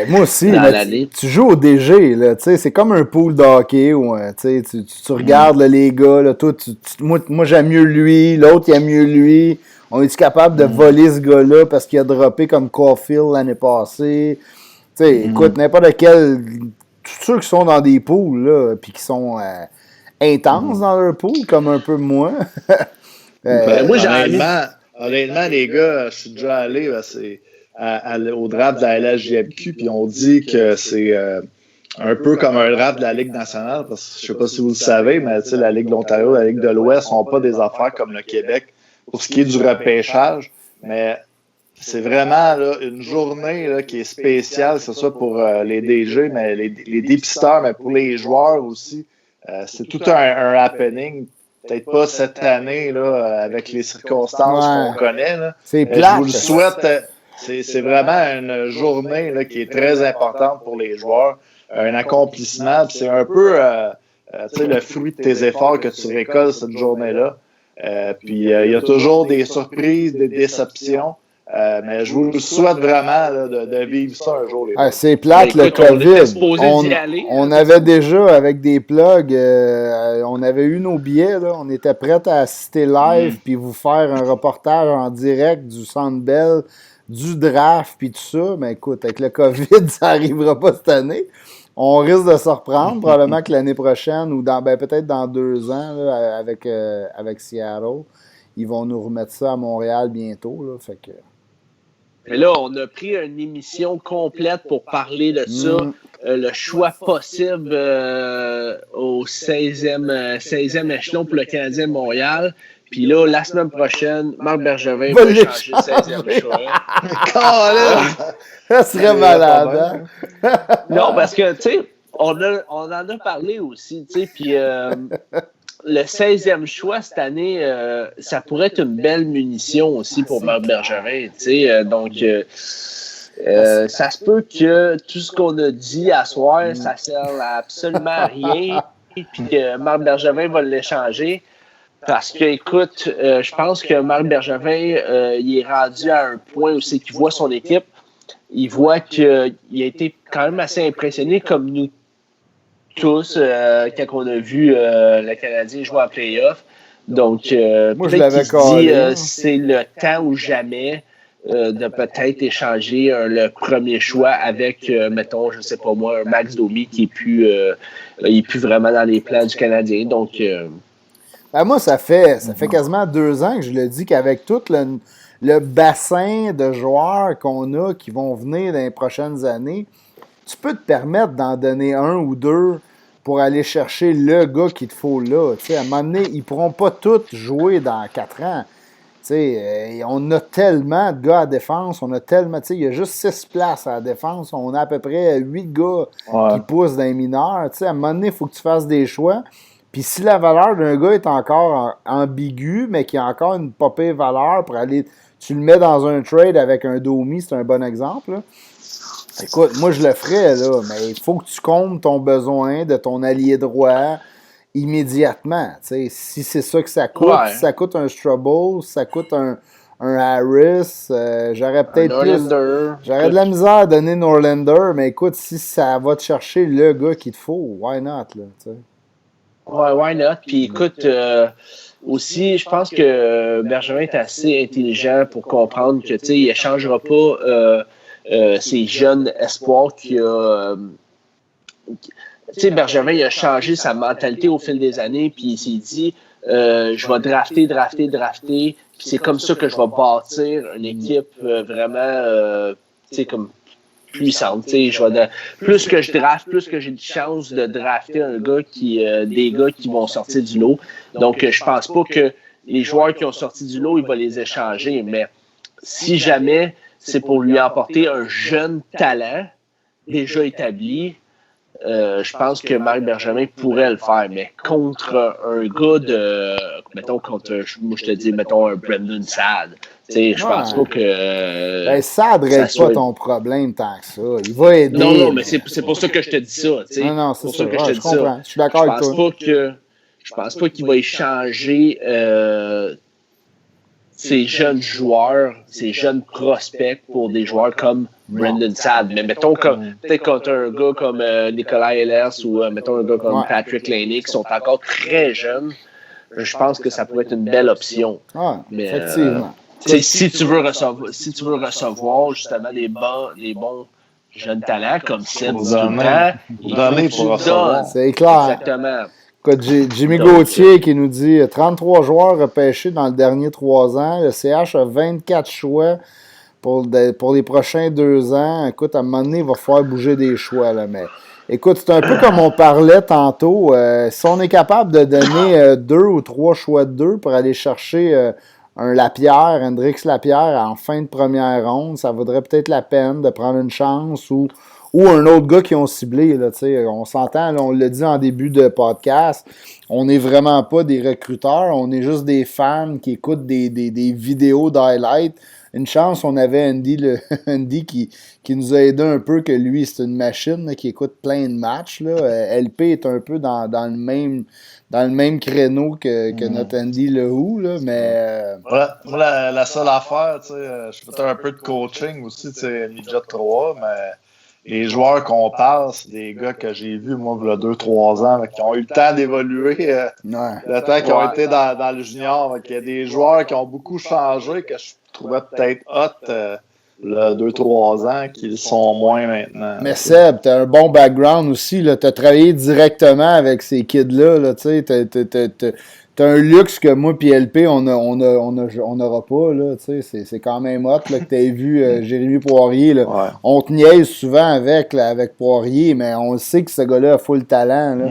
Moi aussi, là, tu joues au DG, là, c'est comme un pool de hockey où tu regardes là, les gars, là, toi, moi j'aime mieux lui, l'autre il aime mieux lui. On est-tu capable de voler ce gars-là parce qu'il a droppé comme Caulfield l'année passée? Écoute, n'importe quel. Tous ceux qui sont dans des pools, là, puis qui sont intenses dans leur pool, comme un peu moi. Moi, honnêtement, les gars, je suis déjà allé au draft de la LHJMQ, puis on dit que c'est un peu comme un draft de la Ligue nationale, parce que je sais pas si vous le savez, mais la Ligue de l'Ontario, la Ligue de l'Ouest n'ont pas des affaires comme le Québec pour ce qui est du repêchage, mais c'est vraiment là, une journée là, qui est spéciale, c'est ça pour les DG, mais les dépisteurs, mais pour les joueurs aussi. C'est tout un happening. Peut-être pas cette année là, avec les circonstances qu'on connaît. Là. C'est plate. Je vous le souhaite. C'est vraiment une journée là, qui est très importante pour les joueurs. Un accomplissement. C'est un peu le fruit de tes efforts que tu récoltes cette journée-là. Puis il y a toujours des surprises, des déceptions. Mais je vous souhaite vraiment là, de vivre ça un jour. C'est plate, le COVID. On avait déjà, avec des plugs, on avait eu nos billets. Là, on était prêts à assister live puis vous faire un reportage en direct du Centre Bell, du draft puis tout ça. Mais écoute, avec le COVID, ça n'arrivera pas cette année. On risque de se reprendre, probablement que l'année prochaine ou peut-être dans 2 ans là, avec Seattle. Ils vont nous remettre ça à Montréal bientôt. Là, fait que... Et là, on a pris une émission complète pour parler de ça. Le choix possible au 16e échelon pour le Canadien de Montréal. Puis là, la semaine prochaine, Marc Bergevin va changer 16e choix. Ça serait malade, hein? Non, parce que, tu sais, on en a parlé aussi, tu sais, puis le 16e choix cette année, ça pourrait être une belle munition aussi pour Marc Bergevin, tu sais, donc ça se peut que tout ce qu'on a dit à soir, ça sert à absolument rien, puis que Marc Bergevin va l'échanger. Parce que, écoute, je pense que Marc Bergevin, il est rendu à un point où c'est qu'il voit son équipe. Il voit qu'il a été quand même assez impressionné, comme nous tous, quand on a vu le Canadien jouer en play-off. Donc, moi, je l'avais dit, c'est le temps ou jamais de peut-être échanger le premier choix avec, mettons, je sais pas moi, un Max Domi qui est plus vraiment dans les plans du Canadien. Donc, moi, ça fait quasiment 2 ans que je le dis qu'avec tout le bassin de joueurs qu'on a qui vont venir dans les prochaines années, tu peux te permettre d'en donner 1 ou 2 pour aller chercher le gars qu'il te faut là. T'sais, à un moment donné, ils ne pourront pas tous jouer dans 4 ans. On a tellement de gars à défense, il y a juste 6 places à la défense, on a à peu près 8 gars qui poussent dans les mineurs. À un moment donné, il faut que tu fasses des choix. Puis si la valeur d'un gars est encore ambiguë, mais qui a encore une pas pire valeur pour aller... Tu le mets dans un trade avec un Domi, c'est un bon exemple. Là. Écoute, moi je le ferais, là, mais il faut que tu comptes ton besoin de ton allié droit immédiatement. T'sais. Si c'est ça que ça coûte, si ça coûte un Strubble, si ça coûte un Harris, j'aurais peut-être plus... J'aurais de la misère à donner Norlander, mais écoute, si ça va te chercher le gars qu'il te faut, why not? Là, t'sais. Ouais, why not? Puis écoute, aussi, je pense que Bergevin est assez intelligent pour comprendre que, tu sais, il échangera pas ces jeunes espoirs qui a... Tu sais, Bergevin, il a changé sa mentalité au fil des années, puis il s'est dit, je vais drafter, puis c'est comme ça que je vais bâtir une équipe vraiment, tu sais, comme puissante. Tu sais, plus que je draft, plus que j'ai de chance de drafter des gars qui vont sortir du lot. Donc, je pense pas que les joueurs qui ont sorti du lot, il va les échanger, mais si jamais c'est pour lui apporter un jeune talent déjà établi, je pense que Marc Bergevin pourrait le faire, mais contre un gars mettons, moi je te dis, mettons un Brendan Saad. Je pense pas que. Saad ne règle pas ton problème tant que ça. Il va aider. Non, mais c'est pour ça que je te dis ça. Non, c'est pour ça que je te dis comprends. ça. Je suis d'accord avec toi. Je pense pas qu'il va échanger ces jeunes joueurs, ces jeunes prospects pour des joueurs comme Brendan Saad. Mais mettons peut-être contre un gars comme Nicolas Ehlers ou mettons un gars comme Patrick Laine qui sont encore très jeunes, je pense que ça pourrait être une belle option. Mais, effectivement. Si tu veux recevoir justement des bons jeunes talents comme Seb c'est clair. Exactement. Écoute, Jimmy Gauthier qui nous dit 33 joueurs repêchés dans le dernier 3 ans. Le CH a 24 choix pour les prochains 2 ans. Écoute, à un moment donné, il va falloir bouger des choix. Là, mais écoute, c'est un peu comme on parlait tantôt. Si on est capable de donner 2 ou 3 choix de 2 pour aller chercher un Lapierre, Hendrix Lapierre en fin de première ronde, ça vaudrait peut-être la peine de prendre une chance ou un autre gars qui ont ciblé. Là, on s'entend, là, on l'a dit en début de podcast, on n'est vraiment pas des recruteurs, on est juste des fans qui écoutent des vidéos d'highlights. Une chance, on avait Andy qui nous a aidé un peu, que lui, c'est une machine là, qui écoute plein de matchs. Là. LP est un peu dans le même créneau que notre Andy Lehoux, là, mais... Moi, la seule affaire, je fais un peu de coaching aussi, Midget 3, mais les joueurs qu'on parle, c'est des gars que j'ai vus, moi, il y a 2-3 ans, qui ont eu le temps d'évoluer, le temps qu'ils ont été dans le junior. Il y a des joueurs qui ont beaucoup changé, que je trouvais peut-être hot il y a 2-3 ans, qu'ils sont moins maintenant. Mais Seb, t'as un bon background aussi, là. T'as travaillé directement avec ces kids-là, tu sais, t'as un luxe que moi et LP, on n'aura pas, là, tu sais, c'est quand même hot, là, que t'aies vu Jérémy Poirier, là. Ouais. On te niaise souvent avec Poirier, mais on sait que ce gars-là a full talent, là.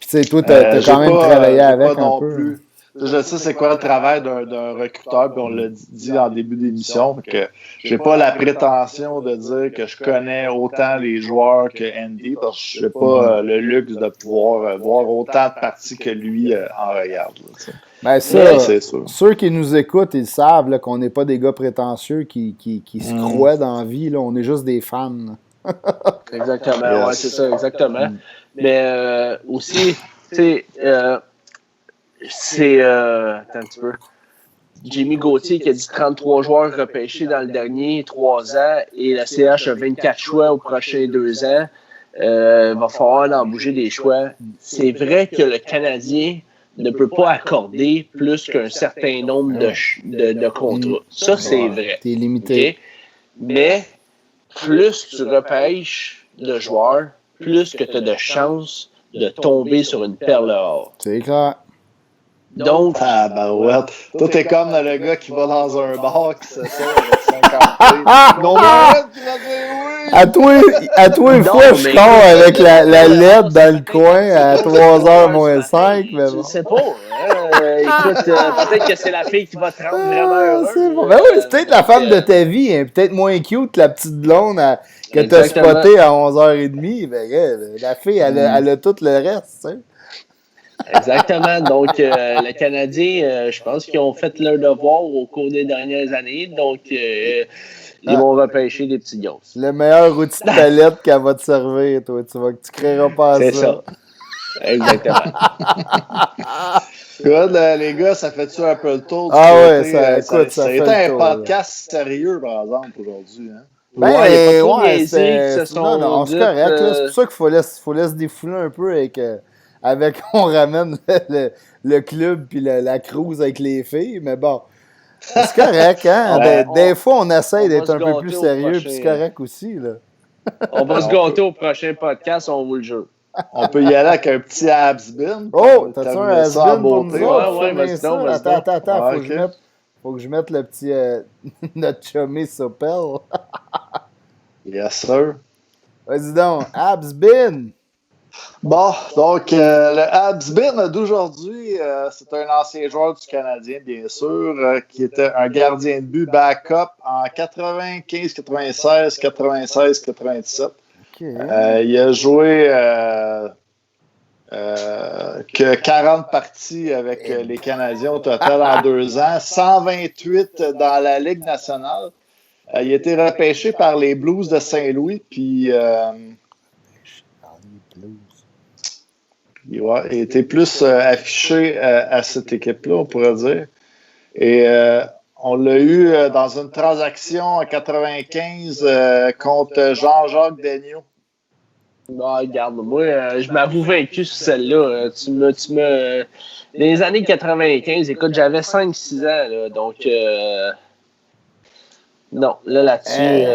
Puis tu sais, toi, t'as quand même travaillé avec un peu. Plus. Je sais c'est quoi le travail d'un recruteur, puis on l'a dit en début d'émission, que j'ai pas la prétention de dire que je connais autant les joueurs que Andy, parce que je n'ai pas le luxe de pouvoir voir autant de parties que lui en regarde. Ben ça, c'est sûr. Ceux qui nous écoutent, ils savent là, qu'on n'est pas des gars prétentieux qui se croient dans la vie, là, on est juste des fans. Exactement, ouais, c'est ça, exactement. Mais aussi, tu sais, c'est attends un petit peu. Jimmy Gauthier qui a dit 33 joueurs repêchés dans le dernier 3 ans et la CH a 24 choix aux prochains 2 ans. Va falloir en bouger des choix. C'est vrai que le Canadien ne peut pas accorder plus qu'un certain nombre de contrats. Ça, c'est vrai. T'es limité. Okay? Mais plus tu repêches de joueurs, plus que tu as de chances de tomber sur une perle rare. C'est clair. Donc. Ah, ben ouais. Toi, t'es comme le gars qui va dans un bar qui se sort avec 50 Non, à toi, une fois, je cours avec la LED dans le coin à 3h moins 5. Mais bon. Je sais pas. Écoute, peut-être que c'est la fille qui va te rendre vraiment heureux. Ben oui, c'est peut-être la femme de ta vie. Hein, peut-être moins cute que la petite blonde que t'as spotée à 11h30. Ben, la fille, elle a tout le reste, tu sais. Exactement. Donc, les Canadiens, je pense qu'ils ont fait leur devoir au cours des dernières années. Donc, ils vont repêcher des petits gosses. Le meilleur outil de palette qu'elle va te servir, toi. Tu créeras pas c'est ça. Exactement. Les gars, ça fait-tu un peu le tour? Ça a été un podcast sérieux, par exemple, aujourd'hui. Hein? C'est correct. C'est pour ça qu'il faut laisser défouler un peu on ramène le club puis la cruise avec les filles, mais bon. C'est correct, hein? Des fois, on essaye d'être un peu gâter plus au sérieux, prochain. puis c'est correct aussi, là. On va se gâter au prochain podcast, on vous le jure. On peut y aller avec un petit Habs-bin. Oh, t'as-tu un terminer ça en has-been pour nous beauté. autres? Ouais, Finir vas-y ça? donc, vas-y donc. Attends, Ouais, faut que je mette le petit... notre chumé Sopel. Yes, sir. Vas-y donc, Habs-bin! Bon, donc le Habs-bin d'aujourd'hui, c'est un ancien joueur du Canadien, bien sûr, qui était un gardien de but backup en 95, 96, 96, 97. Il a joué que 40 parties avec les Canadiens au total en 2 ans, 128 dans la Ligue nationale. Il a été repêché par les Blues de Saint-Louis, puis il était plus affiché à cette équipe-là, on pourrait dire. Et on l'a eu dans une transaction en 95 contre Jean-Jacques Daigneault. Non, regarde, moi, je m'avoue vaincu sur celle-là. Tu me, dans les années 95, écoute, j'avais 5-6 ans, là, donc non, là-dessus.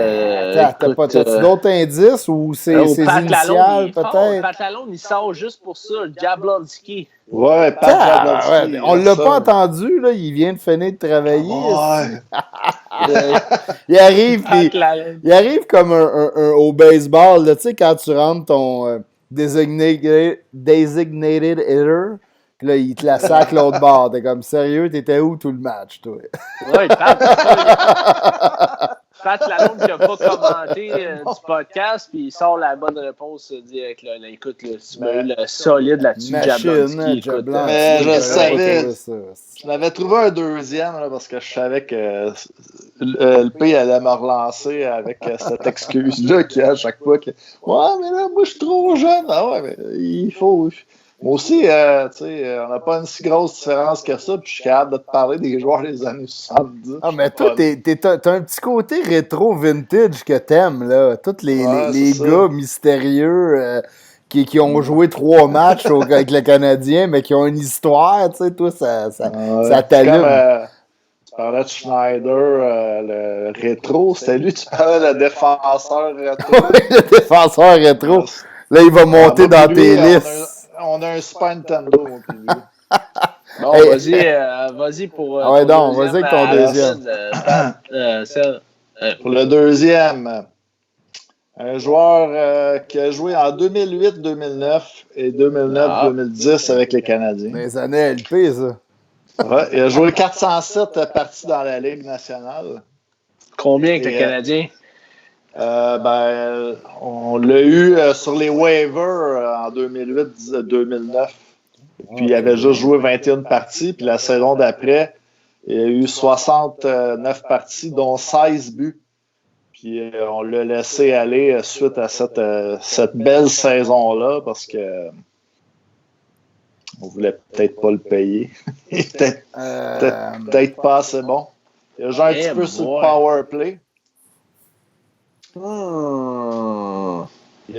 T'as-tu d'autres indices ou c'est initial, peut-être? Pat Lalonde, il sort juste pour ça, le Jablonski. Ouais, Pat Jablonski. On l'a pas entendu, là, il vient de finir de travailler. Il arrive comme un au baseball, là, tu sais, quand tu rentres ton designated hitter, puis là, il te la sac l'autre bord. T'es comme, sérieux, t'étais où tout le match, toi? Oui, Pat Lalonde qui n'a pas commenté du podcast, puis il sort la bonne réponse direct. Là. Écoute, là, tu m'as eu le solide là-dessus, Jablonski. Mais je savais, je l'avais trouvé un deuxième, là, parce que je savais que le P allait me relancer avec cette excuse-là qui à chaque fois que « Ouais, mais là, moi, je suis trop jeune. » Ah ouais, mais il faut... Moi aussi, tu sais, on n'a pas une si grosse différence que ça, puis je suis capable de te parler des joueurs des années 70. Ah, mais toi, t'as un petit côté rétro vintage que t'aimes, là. Tous les gars mystérieux qui ont joué 3 matchs avec le Canadien, mais qui ont une histoire, tu sais, toi, ça t'allume. Tu parlais de Schneider, le rétro, c'était lui, tu parlais de défenseur rétro. Oui, le défenseur rétro. Là, il va monter dans tes listes. On a un Super Nintendo, mon plus vieux. Bon, vas-y pour. Ouais, donc, vas-y avec ton deuxième. Pour le deuxième, un joueur qui a joué en 2008-2009 et 2009-2010 avec les Canadiens. Les années LP, ça. Ouais, il a joué 407 parties dans la Ligue nationale. Combien avec les Canadiens? On l'a eu sur les waivers en 2008-2009. Puis il avait juste joué 21 parties. Puis la saison d'après, il a eu 69 parties, dont 16 buts. Puis on l'a laissé aller suite à cette belle saison-là parce que on voulait peut-être pas le payer. Il était peut-être pas assez bon. Il a joué un petit peu sur le power play. Il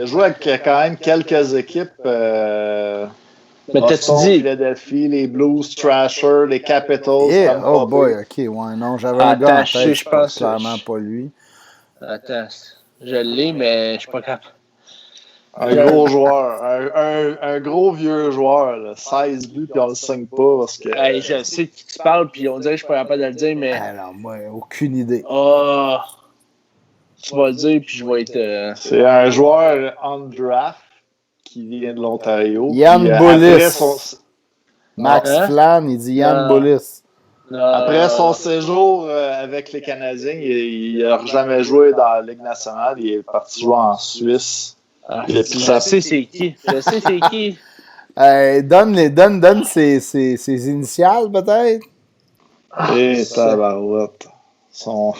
a joué avec quand même quelques équipes. Mais t'as-tu dit? Philadelphie, les Blues, Thrasher, les Capitals. Yeah. Oh boy, ok, ouais, non, j'avais un gars en tête, je pense clairement pas lui. Attends, je l'ai, mais je suis pas capable. Un gros joueur, un gros vieux joueur, là, 16 buts, puis on le signe pas parce que. Hey, je sais de qui tu parles, puis on dirait que je suis pas capable de le dire, mais. Alors, moi, aucune idée. Tu vas le dire, puis je vais être. C'est un joueur on draft qui vient de l'Ontario. Yann Boulis. Max Flan, il dit Yann Boulis. Après son séjour avec les Canadiens, il n'a jamais joué dans la Ligue nationale. Il est parti jouer en Suisse. Je sais c'est qui. Donne ses initiales, peut-être? Et tabarouette. Son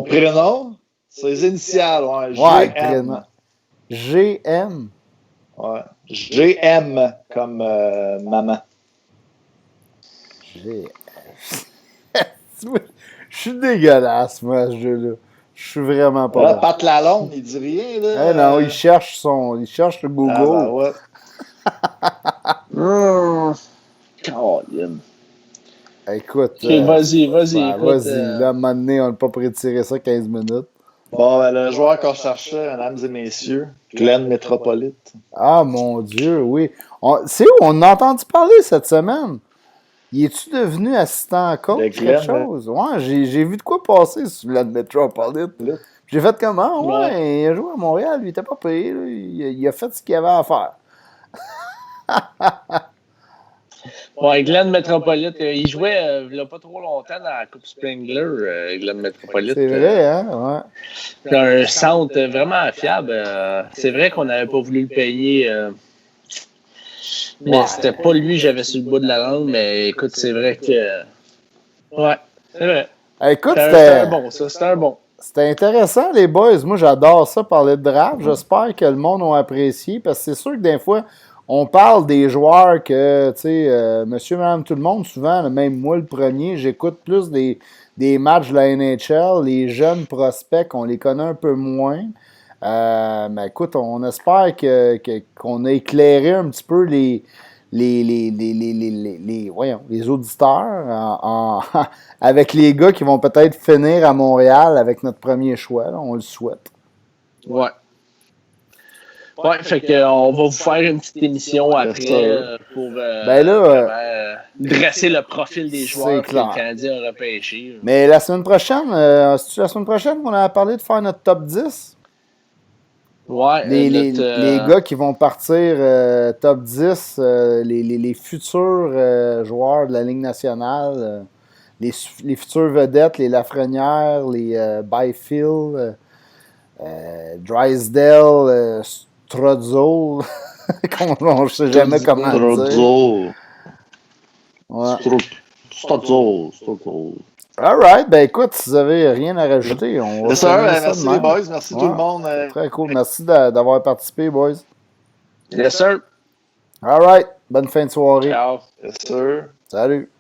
prénom, ses initiales, ouais, GM. GM? Ouais, GM comme maman. GM. Je suis dégueulasse, moi, ce jeu-là. Je suis vraiment pas là. Pat Lalonde, il dit rien, là. Non, il cherche le Google. Ah, ben, ouais. Écoute. Ok, vas-y. Ben, Écoute, vas-y. Là, à un moment donné, on n'a pas prétiré ça 15 minutes. Bon, ben, le joueur qu'on cherchait, mesdames et messieurs, Glenn Metropolite. Ah, mon Dieu, oui. C'est où? On a entendu parler cette semaine. Y es-tu devenu assistant coach ou quelque chose? Ouais, j'ai vu de quoi passer sur la Metropolite. J'ai fait comment? Ouais, il a joué à Montréal, lui, il était pas payé. Il a fait ce qu'il avait à faire. Ouais, Glenn Metropolite, il jouait il n'y a pas trop longtemps dans la Coupe Spengler, Glenn Metropolite. C'est vrai, hein? Ouais. Un centre vraiment fiable. C'est vrai qu'on n'avait pas voulu le payer. Mais c'était pas lui, j'avais sur le bout de la langue. Mais écoute, c'est vrai que. Ouais, c'est vrai. Écoute, c'était un bon, ça. C'était un bon. C'était intéressant, les boys. Moi, j'adore ça, parler de draft. J'espère que le monde a apprécié. Parce que c'est sûr que des fois, on parle des joueurs que, tu sais, monsieur, madame, tout le monde, souvent, même moi, le premier, j'écoute plus des matchs de la NHL. Les jeunes prospects, on les connaît un peu moins. Mais écoute, on espère qu'on a éclairé un petit peu les auditeurs avec les gars qui vont peut-être finir à Montréal avec notre premier choix. Là, on le souhaite. Ouais. Ouais, fait qu'on va vous faire une petite émission après pour dresser le profil des joueurs que le Canadien a repêché. Mais la semaine prochaine, c'est-tu la semaine prochaine qu'on a parlé de faire notre top 10? Ouais, les gars qui vont partir top 10, les futurs joueurs de la Ligue nationale, les futures vedettes, les Lafrenière, les Byfield, Drysdale, Strozzo, on ne sait jamais comment dire. Strozzo. All right, ben écoute, si vous n'avez rien à rajouter, on va merci les boys, merci tout le monde. Très cool, merci d'avoir participé, boys. Yes, sir. All right, bonne fin de soirée. Ciao. Yes, sir. Salut.